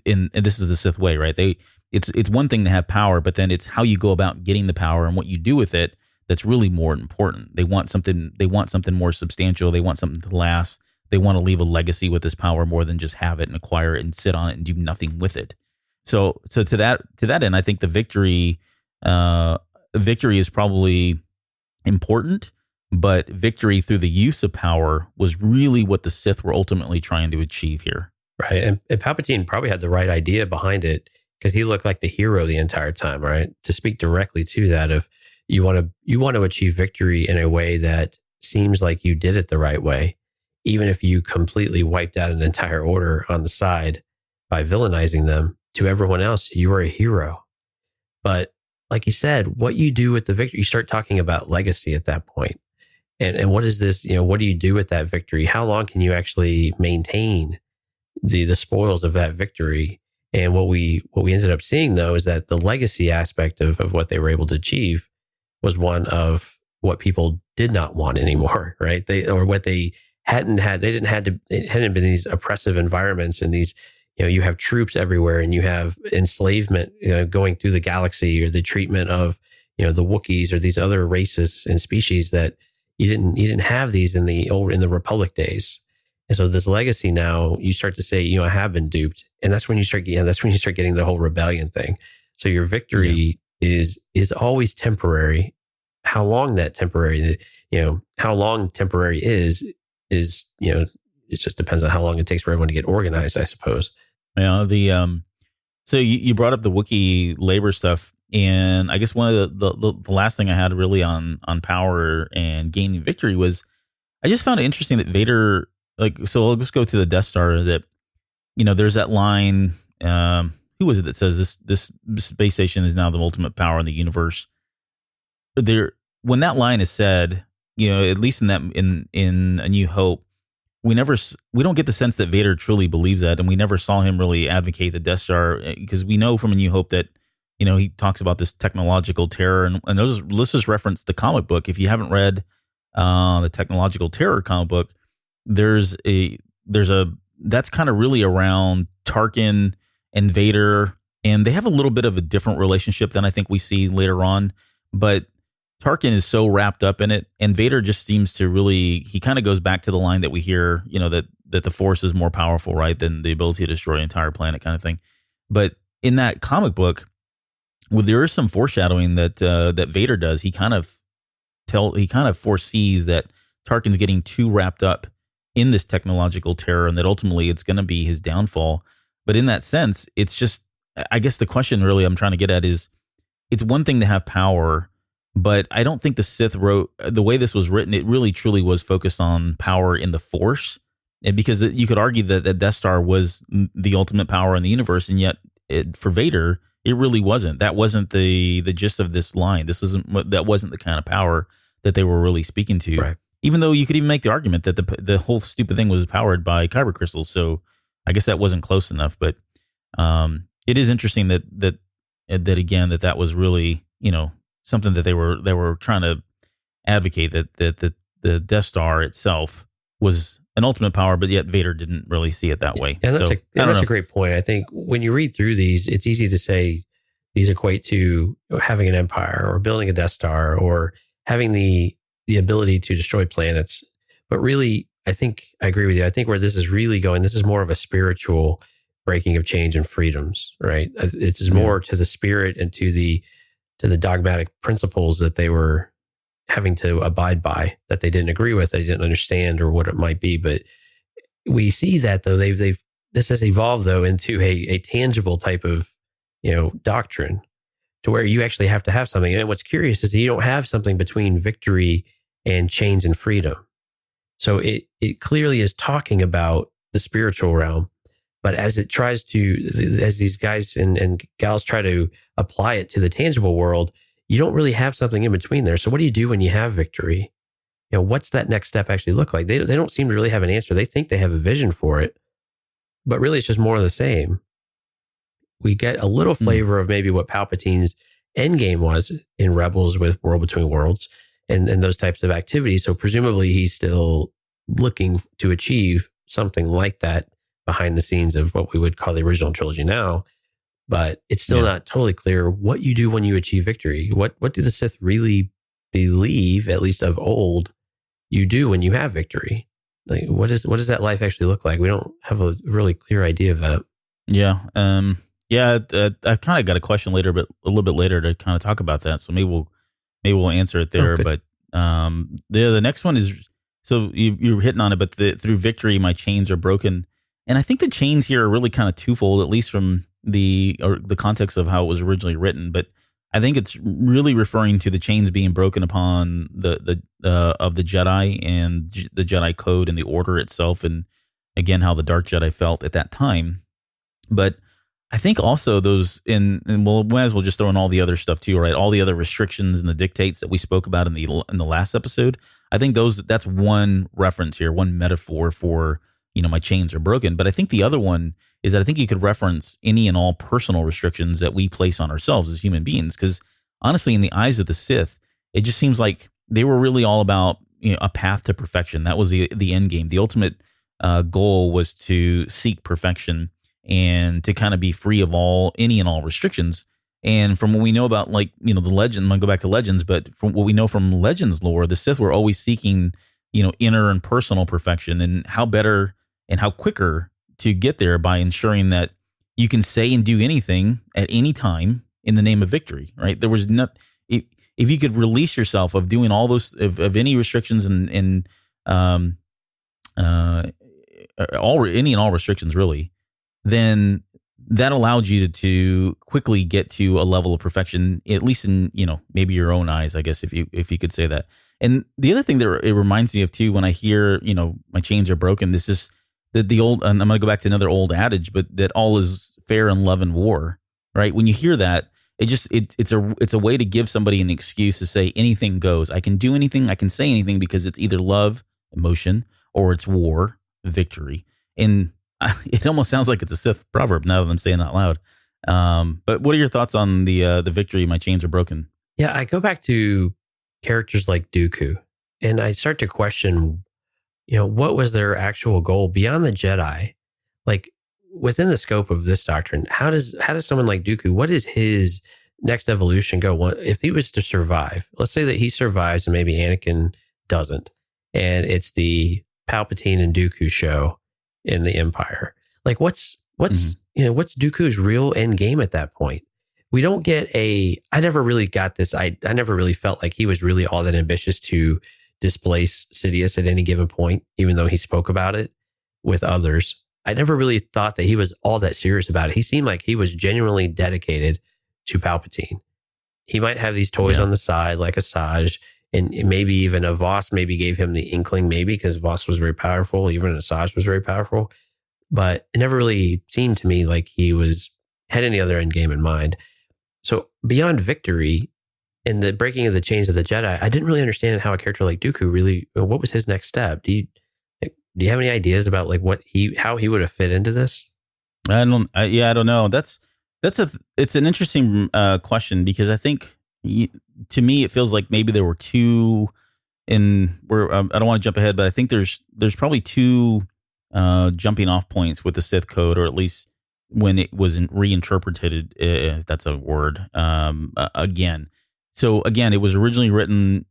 and this is the Sith way, right? It's one thing to have power, but then it's how you go about getting the power and what you do with it that's really more important. They want something more substantial. They want something to last. They want to leave a legacy with this power more than just have it and acquire it and sit on it and do nothing with it. So to that end, I think the victory is probably important, but victory through the use of power was really what the Sith were ultimately trying to achieve here. Right. And Palpatine probably had the right idea behind it, because he looked like the hero the entire time, right? To speak directly to that, of you want to achieve victory in a way that seems like you did it the right way, even if you completely wiped out an entire order on the side by villainizing them. To everyone else, you are a hero. But like you said, what you do with the victory, you start talking about legacy at that point. And what is this, what do you do with that victory? How long can you actually maintain the spoils of that victory? And what we ended up seeing, though, is that the legacy aspect of what they were able to achieve was one of what people did not want anymore, right? It hadn't been these oppressive environments and these, you have troops everywhere and you have enslavement going through the galaxy, or the treatment of, the Wookiees or these other races and species that you didn't have these in the Republic days. And so this legacy, now you start to say, I have been duped. And that's when you start getting the whole rebellion thing. So your victory is always temporary. How long that temporary, how long temporary is, it just depends on how long it takes for everyone to get organized, I suppose. So you brought up the Wookiee labor stuff, and I guess one of the last thing I had really on power and gaining victory was, I just found it interesting that Vader, so I'll just go to the Death Star, that, there's that line, who was it that says this space station is now the ultimate power in the universe? When that line is said, at least in A New Hope, we don't get the sense that Vader truly believes that, and we never saw him really advocate the Death Star, because we know from A New Hope that he talks about this technological terror, and let's just reference the comic book. If you haven't read the Technological Terror comic book, there's that's kind of really around Tarkin and Vader, and they have a little bit of a different relationship than I think we see later on, but Tarkin is so wrapped up in it, and Vader just seems to he kind of goes back to the line that we hear, that the Force is more powerful, right, than the ability to destroy an entire planet, kind of thing. But in that comic book, there is some foreshadowing that Vader does. He kind of foresees that Tarkin's getting too wrapped up in this technological terror, and that ultimately it's going to be his downfall. But in that sense, it's just, I guess the question really I'm trying to get at is, it's one thing to have power, but I don't think the Sith wrote, the way this was written, it really truly was focused on power in the Force. And because you could argue that the Death Star was the ultimate power in the universe, and yet for Vader, it really wasn't. That wasn't the gist of this line. That wasn't the kind of power that they were really speaking to. Right. Even though you could even make the argument that the whole stupid thing was powered by kyber crystals. So I guess that wasn't close enough. But it is interesting that again, that was really, something that they were trying to advocate, that the Death Star itself was an ultimate power, but yet Vader didn't really see it that way. And that's a great point. I think when you read through these, it's easy to say these equate to having an empire or building a Death Star or having the ability to destroy planets. But really, I think I agree with you. I think where this is really going, this is more of a spiritual breaking of change and freedoms, right? It's more to the spirit and to the dogmatic principles that they were having to abide by, that they didn't agree with, they didn't understand, or what it might be. But we see that though this has evolved though into a tangible type of doctrine, to where you actually have to have something. And what's curious is that you don't have something between victory and chains and freedom. So it clearly is talking about the spiritual realm, but as these guys and gals try to apply it to the tangible world, you don't really have something in between there. So what do you do when you have victory? What's that next step actually look like? They don't seem to really have an answer. They think they have a vision for it, but really it's just more of the same. We get a little flavor of maybe what Palpatine's endgame was in Rebels with World Between Worlds and those types of activities. So presumably he's still looking to achieve something like that behind the scenes of what we would call the original trilogy now. But it's still not totally clear what you do when you achieve victory. What do the Sith really believe, at least of old, you do when you have victory? Like, what does that life actually look like? We don't have a really clear idea of that. Yeah. I kind of got a question later, but a little bit later to kind of talk about that. So maybe we'll answer it there. But the next one is, so you're hitting on it, but through victory, my chains are broken. And I think the chains here are really kind of twofold, at least from the context of how it was originally written. But I think it's really referring to the chains being broken upon the of the Jedi and the Jedi code and the order itself, and again how the Dark Jedi felt at that time. But I think also those and we'll might as well just throw in all the other stuff too, right? All the other restrictions and the dictates that we spoke about in the last episode. I think that's one reference here, one metaphor for my chains are broken. But I think the other one is that I think you could reference any and all personal restrictions that we place on ourselves as human beings. Because honestly, in the eyes of the Sith, it just seems like they were really all about a path to perfection. That was the end game. The ultimate goal was to seek perfection and to kind of be free of any and all restrictions. And from what we know about, the legend, I'm going to go back to Legends, but from what we know from Legends lore, the Sith were always seeking, inner and personal perfection, and how better and how quicker to get there by ensuring that you can say and do anything at any time in the name of victory, right? There was not, if you could release yourself of doing all those, of any restrictions and any and all restrictions really, then that allowed you to quickly get to a level of perfection, at least in, maybe your own eyes, I guess, if you could say that. And the other thing that it reminds me of too, when I hear, my chains are broken, this is the old, and I'm going to go back to another old adage, but that all is fair in love and war, right? When you hear that, it's a way to give somebody an excuse to say anything goes. I can do anything, I can say anything, because it's either love, emotion, or it's war, victory. And it almost sounds like it's a Sith proverb now that I'm saying it out loud. But what are your thoughts on the victory, my chains are broken? Yeah, I go back to characters like Dooku, and I start to question, what was their actual goal beyond the Jedi? Like, within the scope of this doctrine, how does someone like Dooku, what is his next evolution go? If he was to survive, let's say that he survives and maybe Anakin doesn't, and it's the Palpatine and Dooku show in the Empire. Like, what's Dooku's real end game at that point? We don't get I never really got this. I never really felt like he was really all that ambitious to displace Sidious at any given point, even though he spoke about it with others. I never really thought that he was all that serious about it. He seemed like he was genuinely dedicated to Palpatine. He might have these toys on the side, like Asajj, and maybe even a Voss maybe gave him the inkling, maybe because Voss was very powerful, even Asajj was very powerful. But it never really seemed to me like he had any other end game in mind. So beyond victory and the breaking of the chains of the Jedi, I didn't really understand how a character like Dooku really, what was his next step? Do you have any ideas about like how he would have fit into this? I don't know. It's an interesting question, because I think to me it feels like maybe there were two I don't want to jump ahead, but I think there's probably two jumping off points with the Sith code, or at least when it was reinterpreted, if that's a word, again. So again, it was originally written,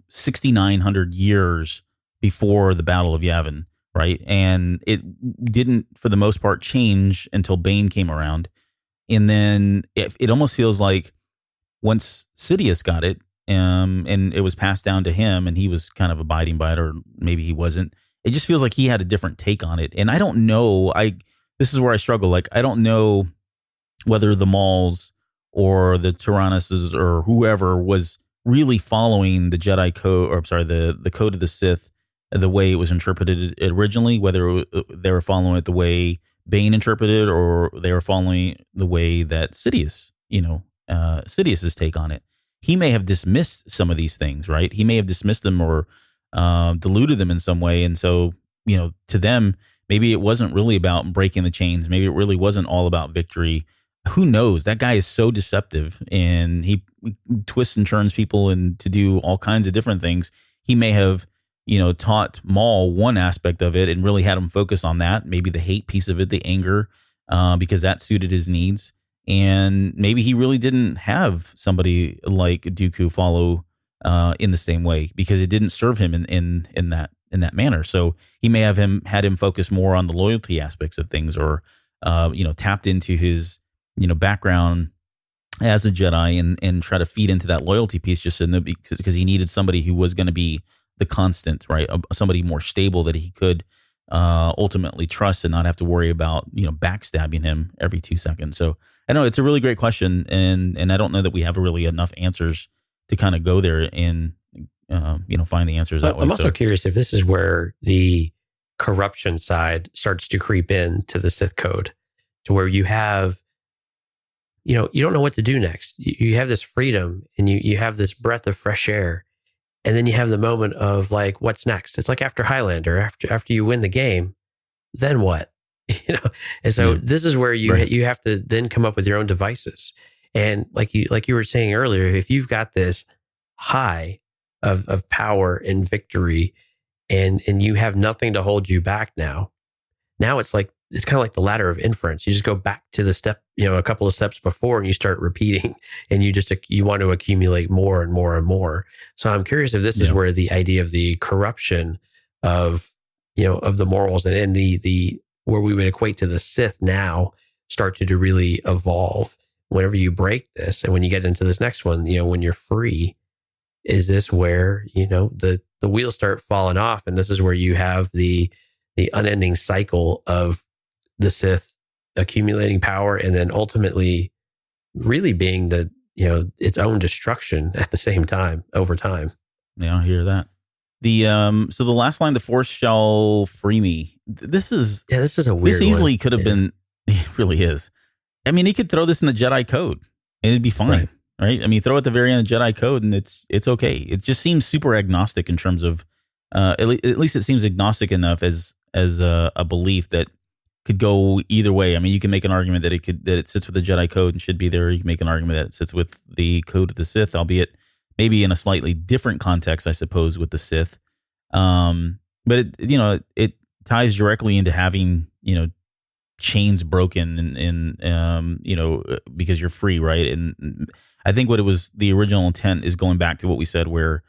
6,900 years before the Battle of Yavin, right? And it didn't, for the most part, change until Bane came around. And then it almost feels like once Sidious got it, and it was passed down to him, and he was kind of abiding by it, or maybe he wasn't. It just feels like he had a different take on it. And I don't know. This is where I struggle. Like, I don't know whether the Mauls or the Tyrannuses or whoever was really following the Jedi code, or I'm sorry, the code of the Sith, the way it was interpreted originally, whether they were following it the way Bane interpreted, or they were following the way that Sidious, Sidious's take on it. He may have dismissed some of these things, right? He may have dismissed them or diluted them in some way. And so, to them, maybe it wasn't really about breaking the chains. Maybe it really wasn't all about victory. Who knows? That guy is so deceptive, and he twists and turns people and to do all kinds of different things. He may have, taught Maul one aspect of it and really had him focus on that. Maybe the hate piece of it, the anger, because that suited his needs. And maybe he really didn't have somebody like Dooku follow in the same way, because it didn't serve him in that manner. So he may have had him focus more on the loyalty aspects of things, or tapped into his background as a Jedi and try to feed into that loyalty piece, just because he needed somebody who was going to be the constant, right? Somebody more stable that he could ultimately trust and not have to worry about backstabbing him every 2 seconds. So I know it's a really great question, and I don't know that we have really enough answers to kind of go there and find the answers that way. I'm also curious if this is where the corruption side starts to creep into the Sith code, to where you have, you don't know what to do next. You have this freedom, and you have this breath of fresh air, and then you have the moment of like, what's next? It's like after Highlander, after you win the game, then what? And so this is where you have to then come up with your own devices. And like you were saying earlier, if you've got this high of power and victory, and you have nothing to hold you back now it's kind of like the ladder of inference. You just go back to the step, a couple of steps before, and you start repeating, and you want to accumulate more and more and more. So I'm curious if this is where the idea of the corruption of the morals and the where we would equate to the Sith now start to really evolve whenever you break this. And when you get into this next one, when you're free, is this where, the wheels start falling off? And this is where you have the unending cycle of the Sith accumulating power, and then ultimately really being its own destruction at the same time, over time. Yeah, I hear that. So the last line, "The Force shall free me." This is a weird. This easily could have been. It really is. I mean, he could throw this in the Jedi code and it'd be fine, right? I mean, throw at the very end of the Jedi code and it's okay. It just seems super agnostic in terms of, at least it seems agnostic enough as a belief that could go either way. I mean, you can make an argument that it sits with the Jedi code and should be there. You can make an argument that it sits with the code of the Sith, albeit maybe in a slightly different context, I suppose, with the Sith. But it ties directly into having, chains broken and because you're free, right? And I think what it was, the original intent is going back to what we said, where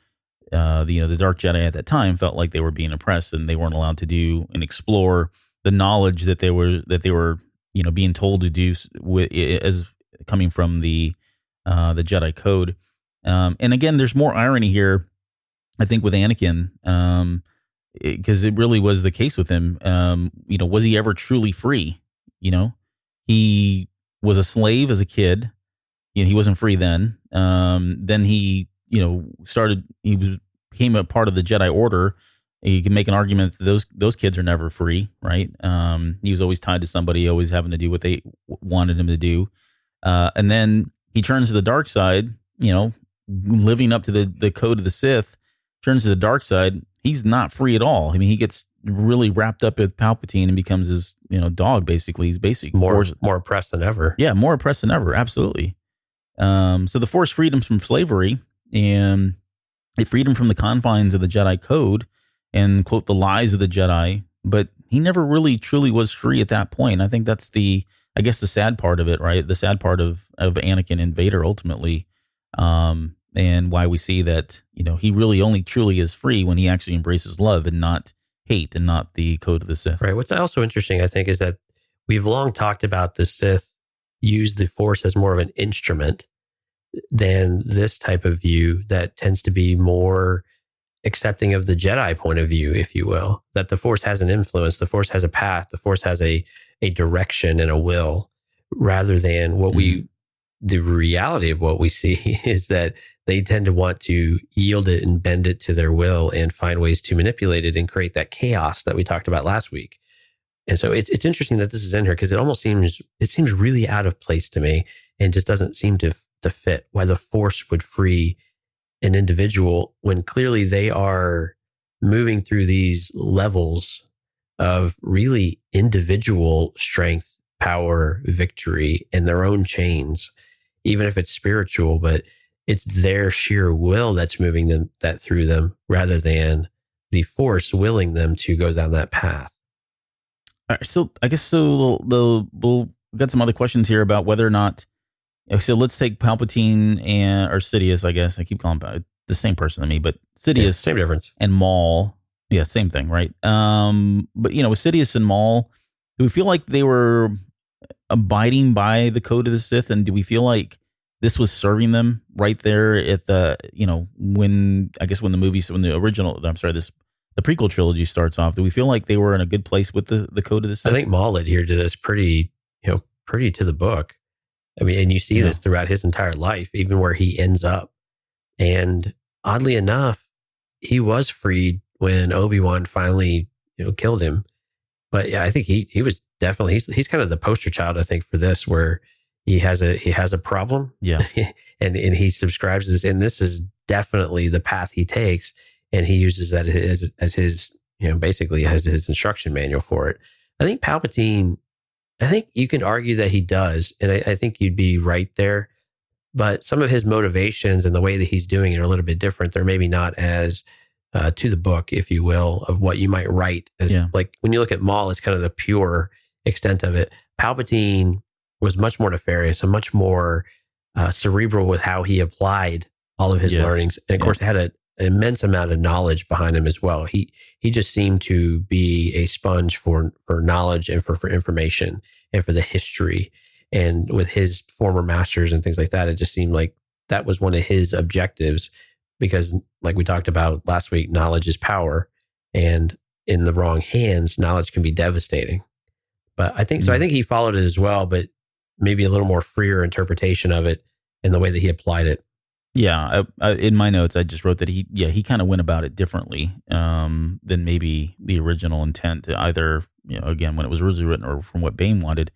the Dark Jedi at that time felt like they were being oppressed and they weren't allowed to do and explore the knowledge that they were being told to do as coming from the Jedi code. And again, there's more irony here I think with Anakin, because it really was the case with him. Was he ever truly free? He was a slave as a kid. He wasn't free then. Then he, became a part of the Jedi Order. You can make an argument that those kids are never free, right? He was always tied to somebody, always having to do what they wanted him to do. And then he turns to the dark side, living up to the code of the Sith, turns to the dark side. He's not free at all. I mean, he gets really wrapped up with Palpatine and becomes his, dog, basically. He's basically more oppressed than ever. Yeah, more oppressed than ever. Absolutely. So the Force freed him from slavery, and it freed him from the confines of the Jedi Code and, quote, the lies of the Jedi. But he never really truly was free at that point. I think that's the sad part of it, right? The sad part of Anakin and Vader ultimately. And why we see that, he really only truly is free when he actually embraces love and not hate and not the code of the Sith. Right. What's also interesting, I think, is that we've long talked about the Sith use the Force as more of an instrument than this type of view that tends to be more accepting of the Jedi point of view, if you will, that the Force has an influence, the Force has a path, the Force has a direction and a will, rather than what the reality of what we see is that they tend to want to yield it and bend it to their will and find ways to manipulate it and create that chaos that we talked about last week. And so it's interesting that this is in here, because it seems really out of place to me and just doesn't seem to fit why the Force would free an individual when clearly they are moving through these levels of really individual strength, power, victory in their own chains, even if it's spiritual, but it's their sheer will that's moving that through them rather than the Force willing them to go down that path. All right, so I guess we'll got some other questions here about whether or not. So let's take Palpatine or Sidious. I guess I keep calling him the same person to me, but Sidious, same difference, and Maul, same thing, right? But with Sidious and Maul, do we feel like they were abiding by the code of the Sith, and do we feel like this was serving them right there at the when the prequel trilogy starts off? Do we feel like they were in a good place with the code of the Sith? I think Maul adhered to this pretty to the book. I mean, and you see this throughout his entire life, even where he ends up. And oddly enough, he was freed when Obi-Wan finally, killed him. But yeah, I think he was definitely, he's kind of the poster child, I think, for this, where he has a problem. Yeah. and he subscribes to this, and this is definitely the path he takes. And he uses that as his, basically as his instruction manual for it. I think Palpatine, I think you can argue that he does. And I think you'd be right there. But some of his motivations and the way that he's doing it are a little bit different. They're maybe not as to the book, if you will, of what you might write. Like when you look at Maul, it's kind of the pure extent of it. Palpatine was much more nefarious and much more cerebral with how he applied all of his learnings. And of course, it had an immense amount of knowledge behind him as well. He just seemed to be a sponge for knowledge and for information and for the history. And with his former masters and things like that, it just seemed like that was one of his objectives, because like we talked about last week, knowledge is power, and in the wrong hands, knowledge can be devastating. But I think he followed it as well, but maybe a little more freer interpretation of it in the way that he applied it. Yeah, in my notes, I just wrote that he kind of went about it differently than maybe the original intent, either, again, when it was originally written or from what Bane wanted.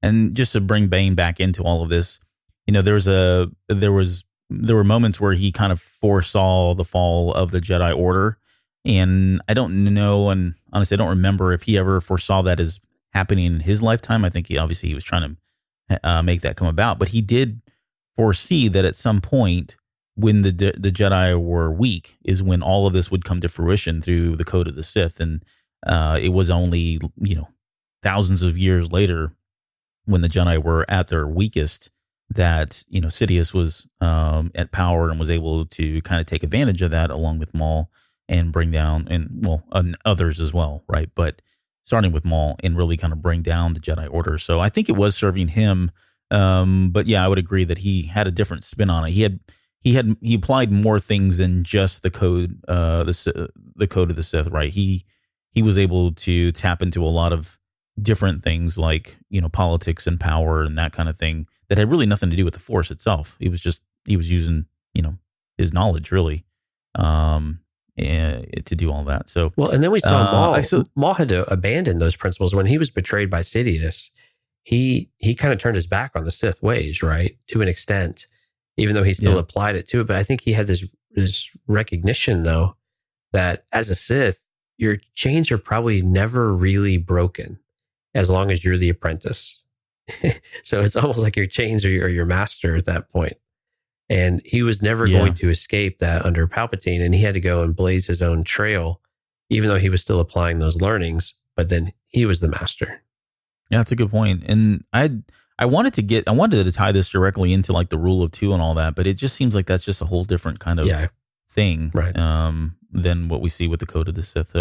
And just to bring Bane back into all of this, there were moments where he kind of foresaw the fall of the Jedi Order. And I don't know, and honestly, I don't remember if he ever foresaw that as happening in his lifetime. I think he was trying to make that come about, but he did foresee that at some point, when the Jedi were weak, is when all of this would come to fruition through the code of the Sith. And it was only, thousands of years later, when the Jedi were at their weakest, that, Sidious was at power and was able to kind of take advantage of that, along with Maul, and bring down, and others as well, right? But starting with Maul, and really kind of bring down the Jedi Order. So I think it was serving him. But yeah, I would agree that he had a different spin on it. he applied more things than just the code, the code of the Sith, right? He was able to tap into a lot of different things like, politics and power and that kind of thing that had really nothing to do with the Force itself. He was using, his knowledge really, to do all that. So, well, and then we saw Maul. Maul had to abandon those principles when he was betrayed by Sidious. He kind of turned his back on the Sith ways, right? To an extent, even though he still applied it to it. But I think he had this recognition though, that as a Sith, your chains are probably never really broken as long as you're the apprentice. So it's almost like your chains are your master at that point. And he was never going to escape that under Palpatine, and he had to go and blaze his own trail, even though he was still applying those learnings, but then he was the master. Yeah, that's a good point. And I wanted to tie this directly into like the rule of two and all that, but it just seems like that's just a whole different kind of thing, right? Than what we see with the Code of the Sith.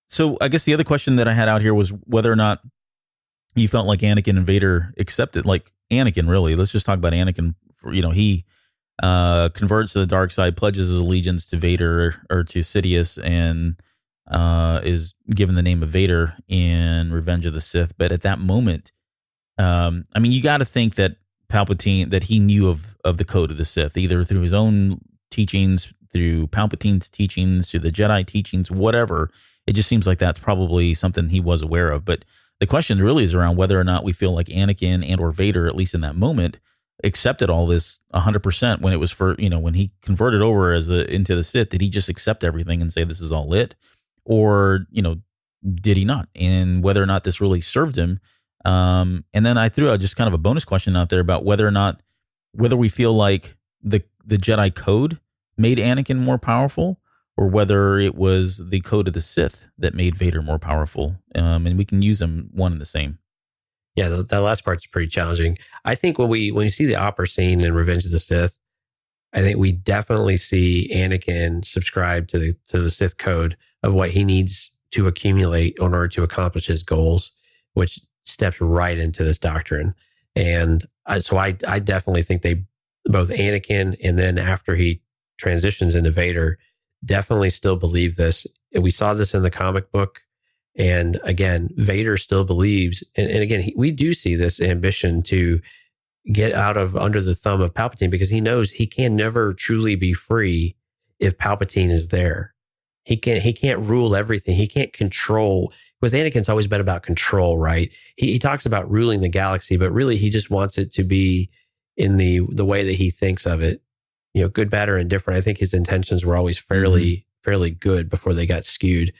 So I guess the other question that I had out here was whether or not you felt like Anakin and Vader accepted, like Anakin, really. Let's just talk about Anakin. He converts to the dark side, pledges his allegiance to Vader or to Sidious, and is given the name of Vader in Revenge of the Sith. But at that moment, you got to think that Palpatine, that he knew of the Code of the Sith, either through his own teachings, through Palpatine's teachings, through the Jedi teachings, whatever. It just seems like that's probably something he was aware of. But the question really is around whether or not we feel like Anakin and or Vader, at least in that moment, accepted all this 100% when it was when he converted over into the Sith. Did he just accept everything and say this is all it? Or, did he not? And whether or not this really served him. And then I threw out just kind of a bonus question out there about whether we feel like the Jedi code made Anakin more powerful, or whether it was the Code of the Sith that made Vader more powerful. And we can use them one and the same. Yeah, that last part's pretty challenging. I think when we see the opera scene in Revenge of the Sith, I think we definitely see Anakin subscribe to the Sith code of what he needs to accumulate in order to accomplish his goals, which steps right into this doctrine. And so I definitely think they, both Anakin and then after he transitions into Vader, definitely still believe this. And we saw this in the comic book. And again, Vader still believes, and again, we do see this ambition to get out of under the thumb of Palpatine, because he knows he can never truly be free if Palpatine is there. He can't rule everything. He can't control. With Anakin, it's always been about control, right? He talks about ruling the galaxy, but really he just wants it to be in the way that he thinks of it. Good, bad, or indifferent. I think his intentions were always fairly good before they got skewed.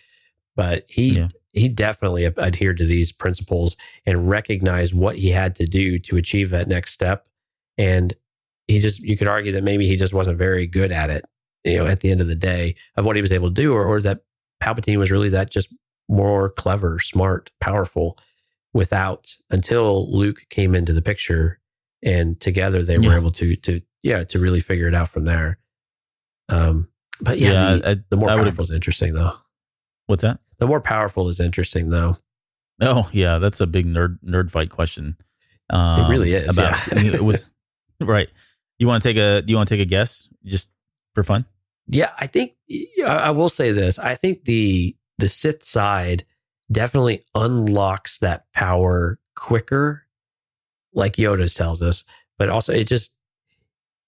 But he definitely adhered to these principles and recognized what he had to do to achieve that next step. And you could argue that maybe he just wasn't very good at it, at the end of the day, of what he was able to do, or that Palpatine was really that just more clever, smart, powerful until Luke came into the picture, and together they were able to really figure it out from there. But the more powerful is interesting though. What's that? The more powerful is interesting though. Oh yeah, that's a big nerd fight question. It really is. It was right. Do you want to take a guess just for fun? Yeah, I think I will say this. I think the Sith side definitely unlocks that power quicker, like Yoda tells us, but also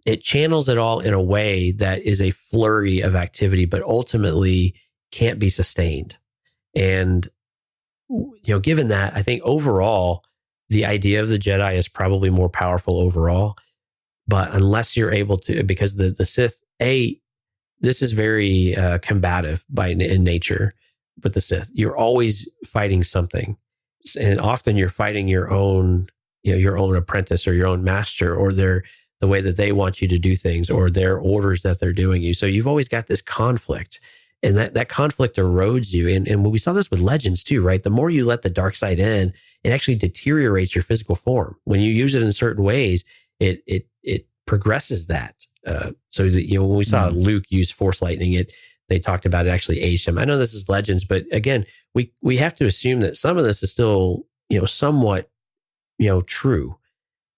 it channels it all in a way that is a flurry of activity, but ultimately can't be sustained. And, given that, I think overall, the idea of the Jedi is probably more powerful overall. But unless you're able to, because the Sith, this is very combative in nature with the Sith. You're always fighting something. And often you're fighting your own apprentice or your own master, or the way that they want you to do things, or their orders that they're doing you. So you've always got this conflict, and that conflict erodes you. And we saw this with Legends too, right? The more you let the dark side in, it actually deteriorates your physical form. When you use it in certain ways, it progresses that. So that, when we saw Luke use Force lightning, they talked about it actually aged him. I know this is Legends, but again, we have to assume that some of this is still, somewhat, true.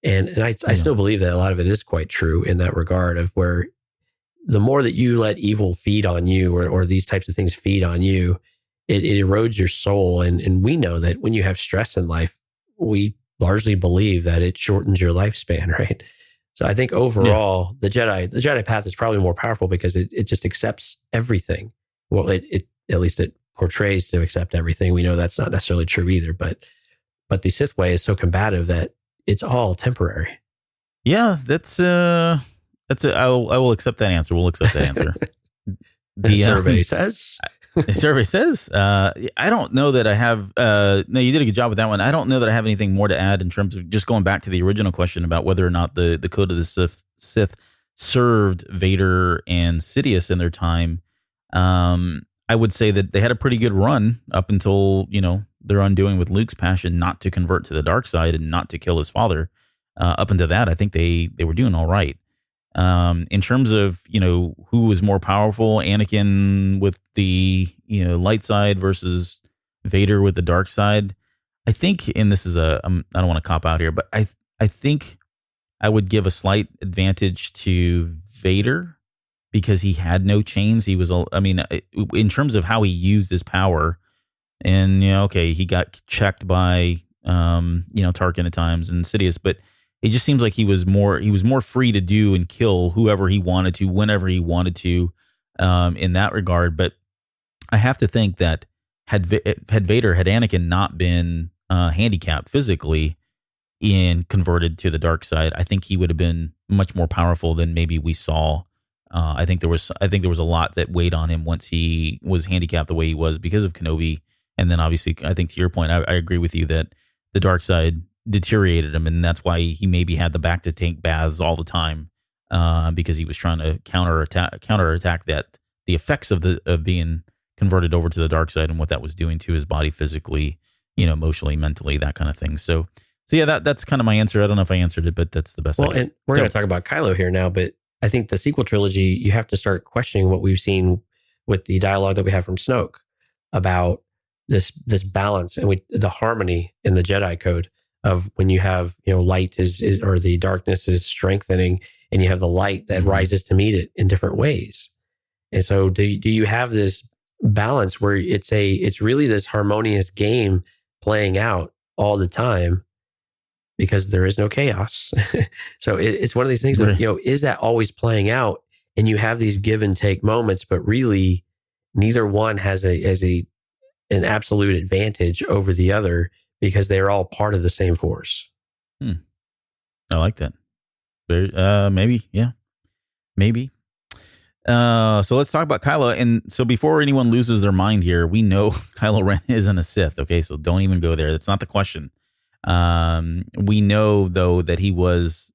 And I still believe that a lot of it is quite true in that regard, of where the more that you let evil feed on you, or these types of things feed on you, it erodes your soul. And we know that when you have stress in life, we largely believe that it shortens your lifespan, right? So I think overall, the Jedi path is probably more powerful because it just accepts everything. Well, it at least it portrays to accept everything. We know that's not necessarily true either, but the Sith way is so combative that it's all temporary. Yeah, I will accept that answer. We'll accept that answer. The survey says. The survey says. I don't know that I have. No, you did a good job with that one. I don't know that I have anything more to add in terms of just going back to the original question about whether or not the Code of the Sith served Vader and Sidious in their time. I would say that they had a pretty good run up until, their undoing with Luke's passion not to convert to the dark side and not to kill his father. Up until that, I think they were doing all right. In terms of, who was more powerful, Anakin with the, light side versus Vader with the dark side, I think, and this is I don't want to cop out here, but I think I would give a slight advantage to Vader because he had no chains. He was, in terms of how he used his power, and, he got checked by, Tarkin at times and Sidious, but it just seems like he was more free to do and kill whoever he wanted to, whenever he wanted to, in that regard. But I have to think that had Anakin not been handicapped physically and converted to the dark side, I think he would have been much more powerful than maybe we saw. I think there was a lot that weighed on him once he was handicapped the way he was because of Kenobi. And then obviously, I think to your point, I agree with you that the dark side deteriorated him, and that's why he maybe had the back to tank baths all the time, because he was trying to counterattack that the effects of being converted over to the dark side and what that was doing to his body physically, emotionally, mentally, that kind of thing. So yeah, that's kind of my answer. I don't know if I answered it, but that's the best. Well, and we're going to talk about Kylo here now, but I think the sequel trilogy, you have to start questioning what we've seen with the dialogue that we have from Snoke about this balance and the harmony in the Jedi code of when you have, light is or the darkness is strengthening, and you have the light that rises to meet it in different ways. And so do you have this balance where it's really this harmonious game playing out all the time because there is no chaos. So it's one of these things of, is that always playing out? And you have these give and take moments, but really neither one has an absolute advantage over the other because they're all part of the same force. I like that. Maybe. Yeah, maybe. So let's talk about Kylo. And so before anyone loses their mind here, we know Kylo Ren isn't a Sith. Okay. So don't even go there. That's not the question. We know though that he was,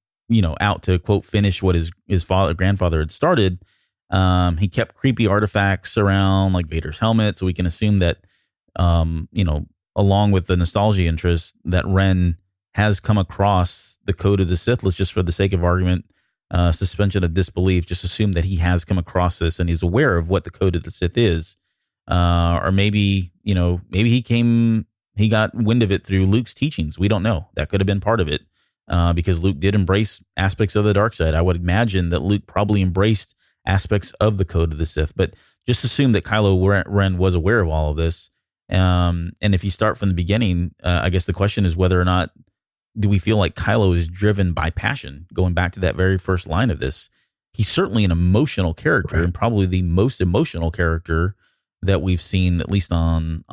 out to quote, finish what his grandfather had started. He kept creepy artifacts around like Vader's helmet. So we can assume that, along with the nostalgia interest, that Ren has come across the Code of the Sith. Let's just, for the sake of argument, suspension of disbelief, just assume that he has come across this and he's aware of what the Code of the Sith is. Or maybe he got wind of it through Luke's teachings. We don't know. That could have been part of it, because Luke did embrace aspects of the dark side. I would imagine that Luke probably embraced aspects of the Code of the Sith, but just assume that Kylo Ren was aware of all of this. And if you start from the beginning, I guess the question is whether or not do we feel like Kylo is driven by passion? Going back to that very first line of this, he's certainly an emotional character, and probably the most emotional character that we've seen, at least on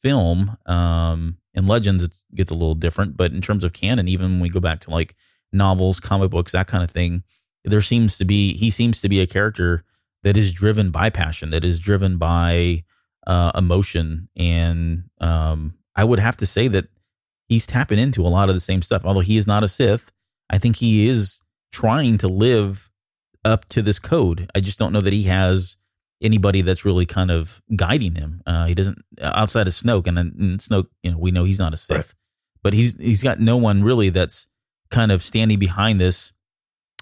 film. In Legends, it gets a little different, but in terms of canon, even when we go back to like novels, comic books, that kind of thing, he seems to be a character that is driven by passion, that is driven by emotion. And I would have to say that he's tapping into a lot of the same stuff. Although he is not a Sith, I think he is trying to live up to this code. I just don't know that he has anybody that's really kind of guiding him. He doesn't, outside of Snoke, and Snoke, we know he's not a Sith, right. But he's got no one really that's kind of standing behind this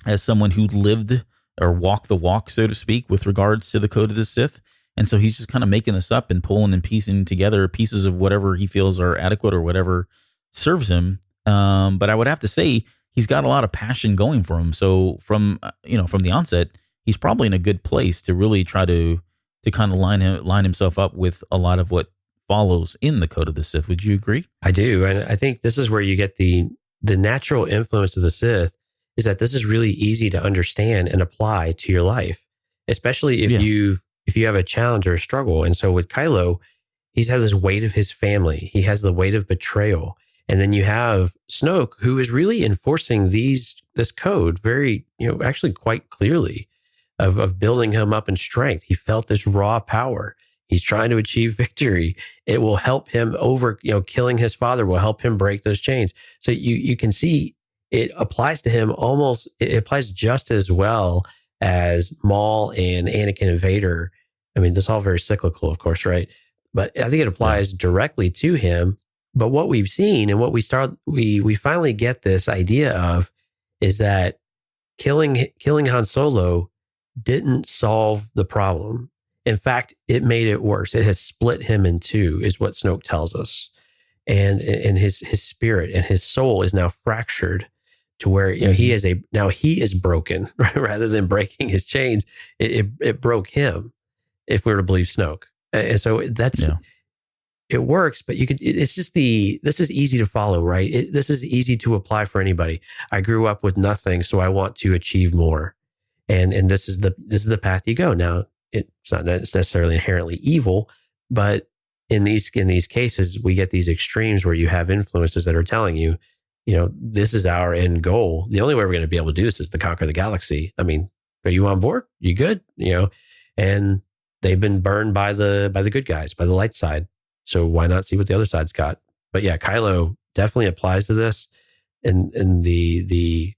as someone who lived or walked the walk, so to speak, with regards to the Code of the Sith. And so he's just kind of making this up and pulling and piecing together pieces of whatever he feels are adequate or whatever serves him. But I would have to say he's got a lot of passion going for him. So from the onset, he's probably in a good place to really try to kind of line himself up with a lot of what follows in the Code of the Sith. Would you agree? I do. And I think this is where you get the natural influence of the Sith, is that this is really easy to understand and apply to your life, especially if you have a challenge or a struggle. And so with Kylo, he's has this weight of his family. He has the weight of betrayal. And then you have Snoke, who is really enforcing this code very, actually quite clearly of building him up in strength. He felt this raw power. He's trying to achieve victory. It will help him killing his father will help him break those chains. So you can see it applies to him almost, it applies just as well as Maul and Anakin and Vader. I mean, this is all very cyclical, of course, right? But I think it applies directly to him. But what we've seen and what we finally get this idea of is that killing Han Solo didn't solve the problem. In fact, it made it worse. It has split him in two, is what Snoke tells us. And his spirit and his soul is now fractured to where he is broken rather than breaking his chains. It broke him, if we were to believe Snoke. And so it works, but this is easy to follow, right? This is easy to apply for anybody. I grew up with nothing, so I want to achieve more. And this is the path you go. Now, it's not necessarily inherently evil, but in these cases, we get these extremes where you have influences that are telling you, this is our end goal. The only way we're going to be able to do this is to conquer the galaxy. I mean, are you on board? You good? And they've been burned by the good guys, by the light side. So why not see what the other side's got? But yeah, Kylo definitely applies to this, and the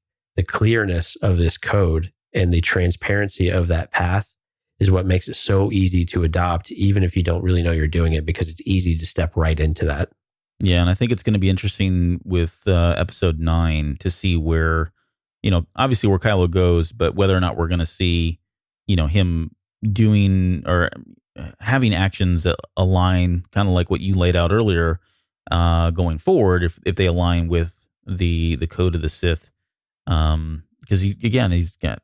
clearness of this code and the transparency of that path is what makes it so easy to adopt, even if you don't really know you're doing it, because it's easy to step right into that. Yeah, and I think it's going to be interesting with episode 9 to see where, obviously where Kylo goes, but whether or not we're going to see, him doing or having actions that align kind of like what you laid out earlier going forward, if they align with the Code of the Sith. Because he's got,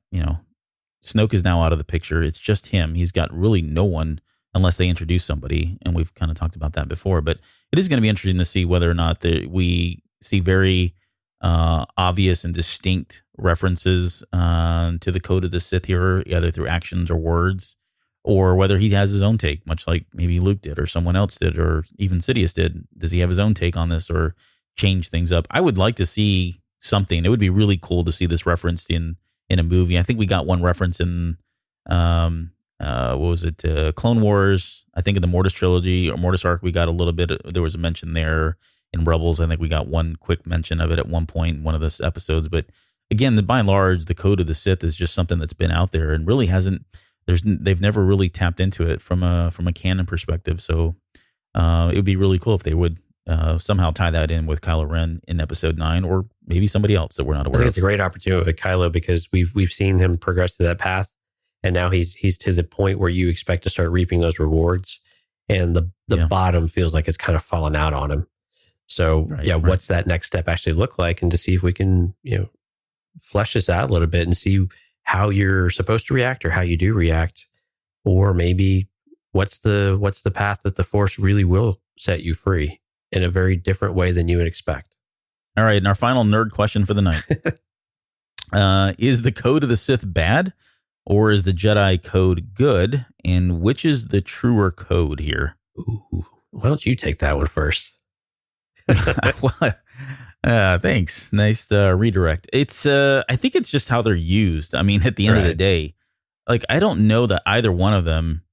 Snoke is now out of the picture. It's just him. He's got really no one unless they introduce somebody. And we've kind of talked about that before. But it is going to be interesting to see whether or not we see very obvious and distinct references to the Code of the Sith here, either through actions or words, or whether he has his own take, much like maybe Luke did or someone else did, or even Sidious did. Does he have his own take on this or change things up? I would like to see something. It would be really cool to see this referenced in a movie. I think we got one reference in what was it? Clone Wars. I think in the Mortis trilogy or Mortis arc, we got a little bit. There was a mention there in Rebels. I think we got one quick mention of it at one point in one of those episodes. But again, by and large, the Code of the Sith is just something that's been out there and really hasn't. They've never really tapped into it from a canon perspective. So it would be really cool if they would somehow tie that in with Kylo Ren in episode 9, or maybe somebody else that we're not aware of. I think it's a great opportunity with Kylo because we've seen him progress to that path, and now he's to the point where you expect to start reaping those rewards, and the bottom feels like it's kind of fallen out on him. So what's that next step actually look like, and to see if we can flesh this out a little bit and see how you're supposed to react or how you do react, or maybe what's the path that the Force really will set you free in a very different way than you would expect. All right. And our final nerd question for the night. Is the Code of the Sith bad, or is the Jedi code good? And which is the truer code here? Ooh, why don't you take that one first? Thanks. Nice redirect. It's I think it's just how they're used. I mean, at the end of the day, like, I don't know that either one of them,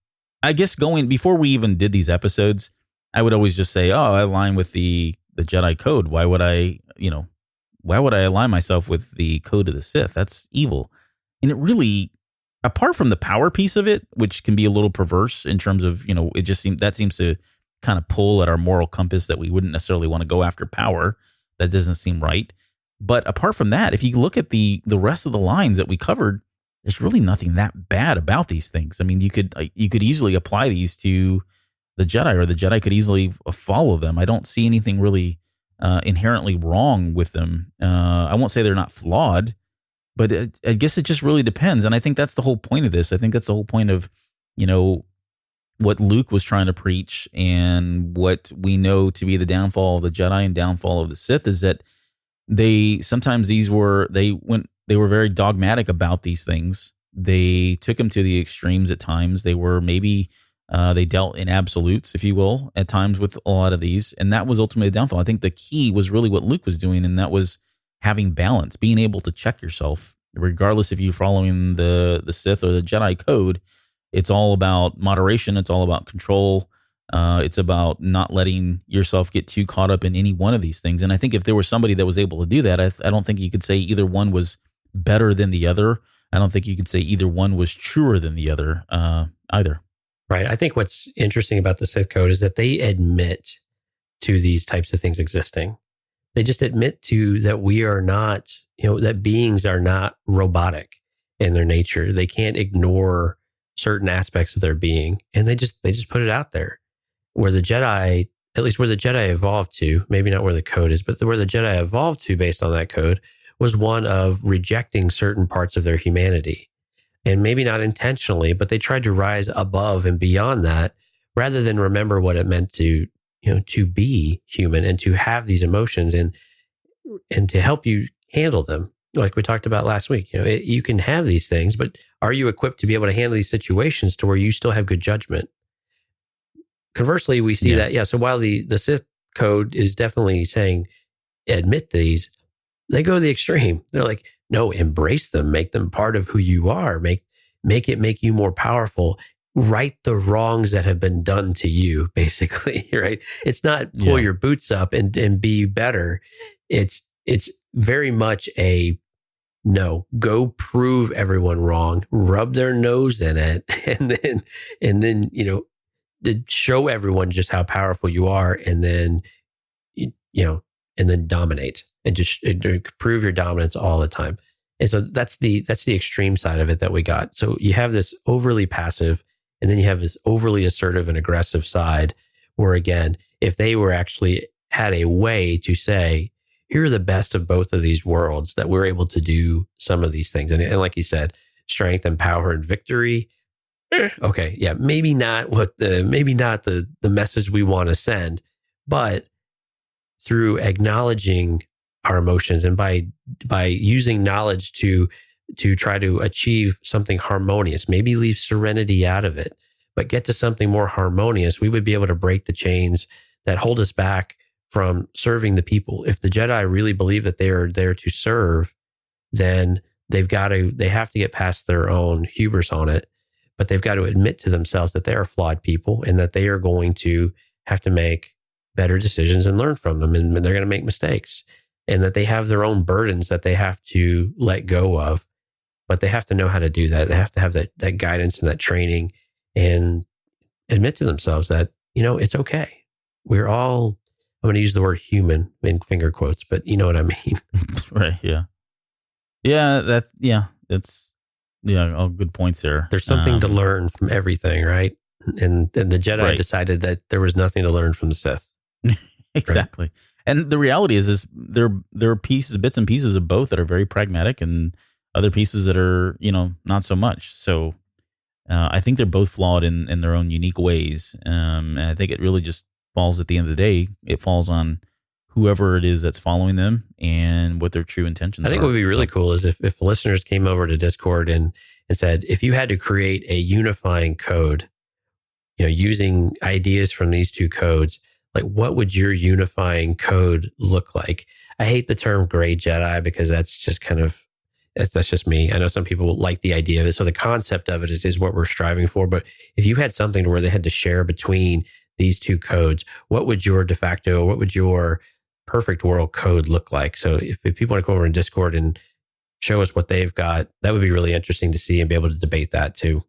I guess before we even did these episodes, I would always just say, I align with the Jedi code. Why would I align myself with the Code of the Sith? That's evil. And it really, apart from the power piece of it, which can be a little perverse in terms of, it just seems to kind of pull at our moral compass that we wouldn't necessarily want to go after power. That doesn't seem right. But apart from that, if you look at the rest of the lines that we covered, there's really nothing that bad about these things. I mean, you could easily apply these to the Jedi, or the Jedi could easily follow them. I don't see anything really inherently wrong with them. I won't say they're not flawed, but I guess it just really depends. And I think that's the whole point of this. I think that's the whole point of, what Luke was trying to preach and what we know to be the downfall of the Jedi and downfall of the Sith is that they were very dogmatic about these things. They took them to the extremes at times. They were maybe they dealt in absolutes, if you will, at times with a lot of these, and that was ultimately the downfall. I think the key was really what Luke was doing, and that was having balance, being able to check yourself, regardless if you're following the Sith or the Jedi code. It's all about moderation. It's all about control. It's about not letting yourself get too caught up in any one of these things. And I think if there was somebody that was able to do that, I don't think you could say either one was better than the other. I don't think you could say either one was truer than the other either. Right. I think what's interesting about the Sith code is that they admit to these types of things existing. They just admit to that we are not, that beings are not robotic in their nature. They can't ignore certain aspects of their being, and they just put it out there. Where the Jedi, at least where the Jedi evolved to, maybe not where the code is, but where the Jedi evolved to based on that code was one of rejecting certain parts of their humanity. And maybe not intentionally, but they tried to rise above and beyond that rather than remember what it meant to, to be human and to have these emotions and to help you handle them. Like we talked about last week, you can have these things, but are you equipped to be able to handle these situations to where you still have good judgment? Conversely, we see that, so while the Sith code is definitely saying, admit these, they go to the extreme. They're like, no, embrace them, make them part of who you are, make you more powerful, right the wrongs that have been done to you, basically, right? It's not pull your boots up and be better. It's very much a, no, go prove everyone wrong, rub their nose in it, and then to show everyone just how powerful you are, and then and then dominate and just prove your dominance all the time. And so that's the extreme side of it that we got. So you have this overly passive, and then you have this overly assertive and aggressive side, where again, if they were actually had a way to say, here are the best of both of these worlds, that we're able to do some of these things. And like you said, strength and power and victory. Okay. Yeah. Maybe not the message we want to send, but through acknowledging our emotions and by using knowledge to try to achieve something harmonious, maybe leave serenity out of it, but get to something more harmonious, we would be able to break the chains that hold us back from serving the people. If the Jedi really believe that they are there to serve, then they have to get past their own hubris on it, but they've got to admit to themselves that they are flawed people and that they are going to have to make better decisions and learn from them. And they're going to make mistakes, and that they have their own burdens that they have to let go of, but they have to know how to do that. They have to have that guidance and that training, and admit to themselves that, it's okay. We're all, I'm going to use the word human in finger quotes, but you know what I mean? Right. Yeah. Yeah. It's all good points there. There's something to learn from everything, right? And the Jedi decided that there was nothing to learn from the Sith. Exactly. Right? And the reality is there are bits and pieces of both that are very pragmatic, and other pieces that are, not so much. So I think they're both flawed in their own unique ways. And I think it really just falls, at the end of the day, it falls on whoever it is that's following them and what their true intentions are. I think what would be really cool is if listeners came over to Discord and said, if you had to create a unifying code, using ideas from these two codes, like what would your unifying code look like? I hate the term gray Jedi because that's just that's just me. I know some people like the idea of it. So the concept of it is what we're striving for. But if you had something to where they had to share between these two codes, what would your de facto, what would your perfect world code look like? So if people want to come over in Discord and show us what they've got, that would be really interesting to see and be able to debate that too.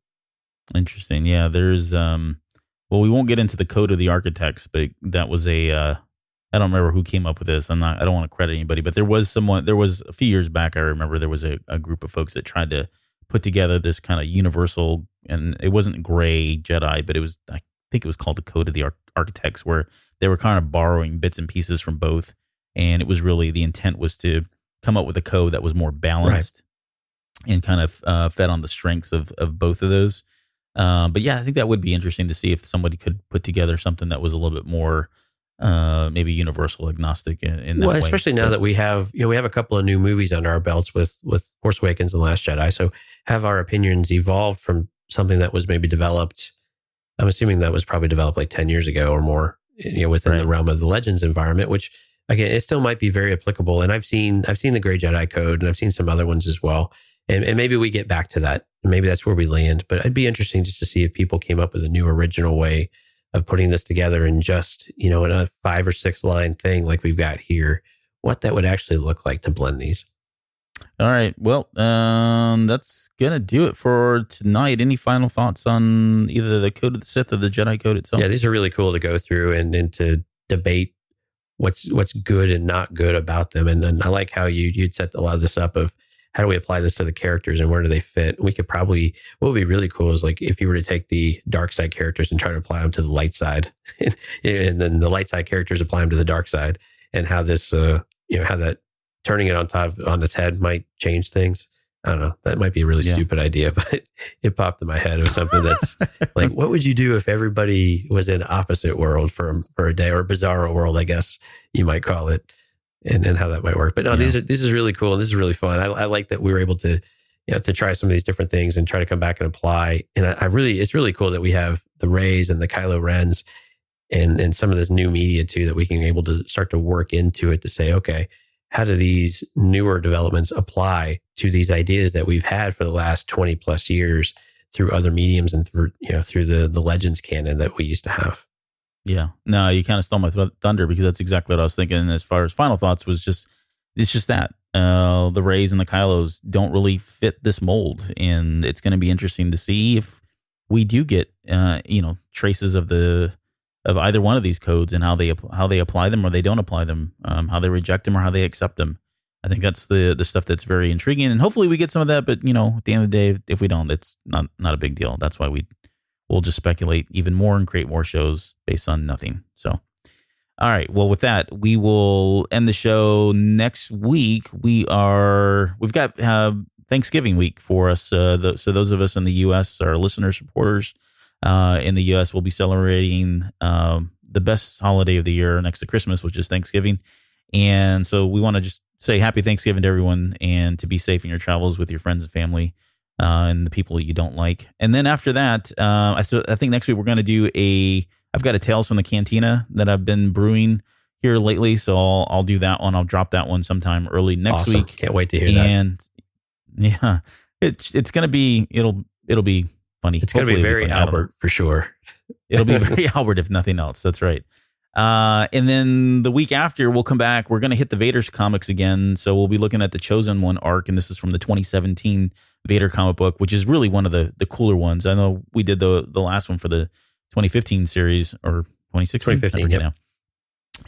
Interesting. Yeah, there's, well, we won't get into the code of the architects, but that was I don't remember who came up with this. I don't want to credit anybody, but there was a few years back, I remember there was a group of folks that tried to put together this kind of universal, and it wasn't gray Jedi, but I think it was called the code of the architects, where they were kind of borrowing bits and pieces from both and it was really the intent was to come up with a code that was more balanced and kind of fed on the strengths of both of those. But yeah, I think that would be interesting to see if somebody could put together something that was a little bit more maybe universal agnostic in that way. Especially now that we have a couple of new movies under our belts with Force Awakens and Last Jedi. So have our opinions evolved from something that was maybe developed, I'm assuming that was probably developed like 10 years ago or more, within the realm of the Legends environment, which again, it still might be very applicable. And I've seen the Gray Jedi Code, and I've seen some other ones as well. And maybe we get back to that. Maybe that's where we land. But it'd be interesting just to see if people came up with a new original way of putting this together in just, in a 5 or 6 line thing like we've got here, what that would actually look like to blend these. All right. Well, that's going to do it for tonight. Any final thoughts on either the Code of the Sith or the Jedi Code itself? Yeah, these are really cool to go through and to debate what's good and not good about them. And I like how you'd set a lot of this up of how do we apply this to the characters and where do they fit? We could probably, what would be really cool is like if you were to take the dark side characters and try to apply them to the light side and then the light side characters apply them to the dark side, and how this, how that turning it on its head might change things. I don't know. That might be a really stupid idea, but it popped in my head of something that's like, what would you do if everybody was in opposite world for a day, or bizarro world, I guess you might call it, and how that might work. But no, this is really cool. And this is really fun. I like that we were able to, to try some of these different things and try to come back and apply. And it's really cool that we have the Reys and the Kylo Rens and some of this new media too, that we can able to start to work into it to say, okay, how do these newer developments apply to these ideas that we've had for the last 20 plus years through other mediums and through the Legends canon that we used to have? Yeah. No, you kind of stole my thunder, because that's exactly what I was thinking. As far as final thoughts was it's just that the Reys and the Kylos don't really fit this mold. And it's going to be interesting to see if we do get, traces of either one of these codes and how they apply them or they don't apply them, how they reject them or how they accept them. I think that's the stuff that's very intriguing, and hopefully we get some of that. But at the end of the day, if we don't, it's not a big deal. That's why we'll just speculate even more and create more shows based on nothing. So, all right. Well, with that, we will end the show next week. We've got Thanksgiving week for us. So those of us in the U.S., our listeners, supporters in the U.S., will be celebrating the best holiday of the year next to Christmas, which is Thanksgiving. And so we want to just say happy Thanksgiving to everyone, and to be safe in your travels with your friends and family and the people that you don't like. And then after that, I think next week we're going to do I've got a Tales from the Cantina that I've been brewing here lately. So I'll do that one. I'll drop that one sometime early next week. Can't wait to hear that. And yeah, it's going to be, it'll be funny. It's going to be very Albert for sure. It'll be very Albert, if nothing else. That's right. And then the week after, we'll come back. We're going to hit the Vader's comics again. So we'll be looking at the Chosen One arc. And this is from the 2017 Vader comic book, which is really one of the cooler ones. I know we did the last one for the 2015 series, or 2016. 2015, yep. Now.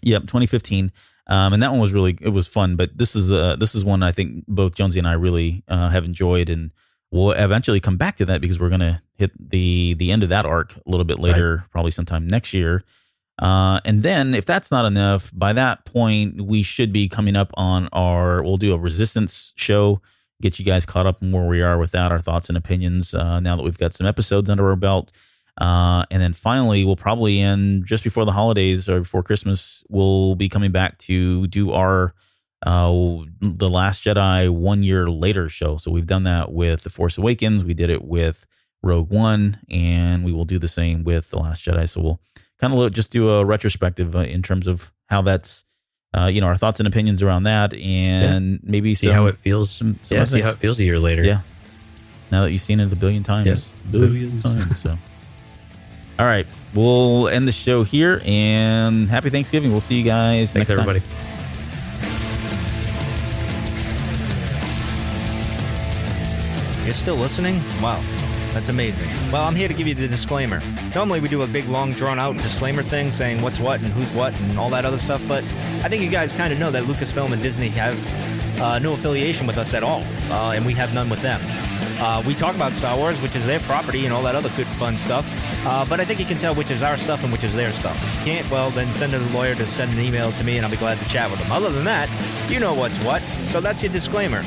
Yep, 2015. And that one was it was fun. But this is one I think both Jonesy and I really have enjoyed. And we'll eventually come back to that, because we're going to hit the end of that arc a little bit later, probably sometime next year. And then if that's not enough, by that point, we should be coming up on we'll do a Resistance show, get you guys caught up on where we are with that, our thoughts and opinions, now that we've got some episodes under our belt. And then finally, we'll probably end just before the holidays or before Christmas, we'll be coming back to do our The Last Jedi 1 year later show. So we've done that with The Force Awakens. We did it with Rogue One, and we will do the same with The Last Jedi. So we'll kind of just do a retrospective in terms of how that's, our thoughts and opinions around that, and maybe see how it feels. See how it feels a year later. Yeah. Now that you've seen it a billion times. Yes. Billions times. So, all right. We'll end the show here, and happy Thanksgiving. We'll see you guys next time. Thanks, everybody. You're still listening? Wow. That's amazing. Well, I'm here to give you the disclaimer. Normally we do a big, long, drawn-out disclaimer thing saying what's what and who's what and all that other stuff, but I think you guys kind of know that Lucasfilm and Disney have no affiliation with us at all, and we have none with them. We talk about Star Wars, which is their property, and all that other good fun stuff. But I think you can tell which is our stuff and which is their stuff. If you can't, well, then send a lawyer to send an email to me, and I'll be glad to chat with them. Other than that, you know what's what. So that's your disclaimer.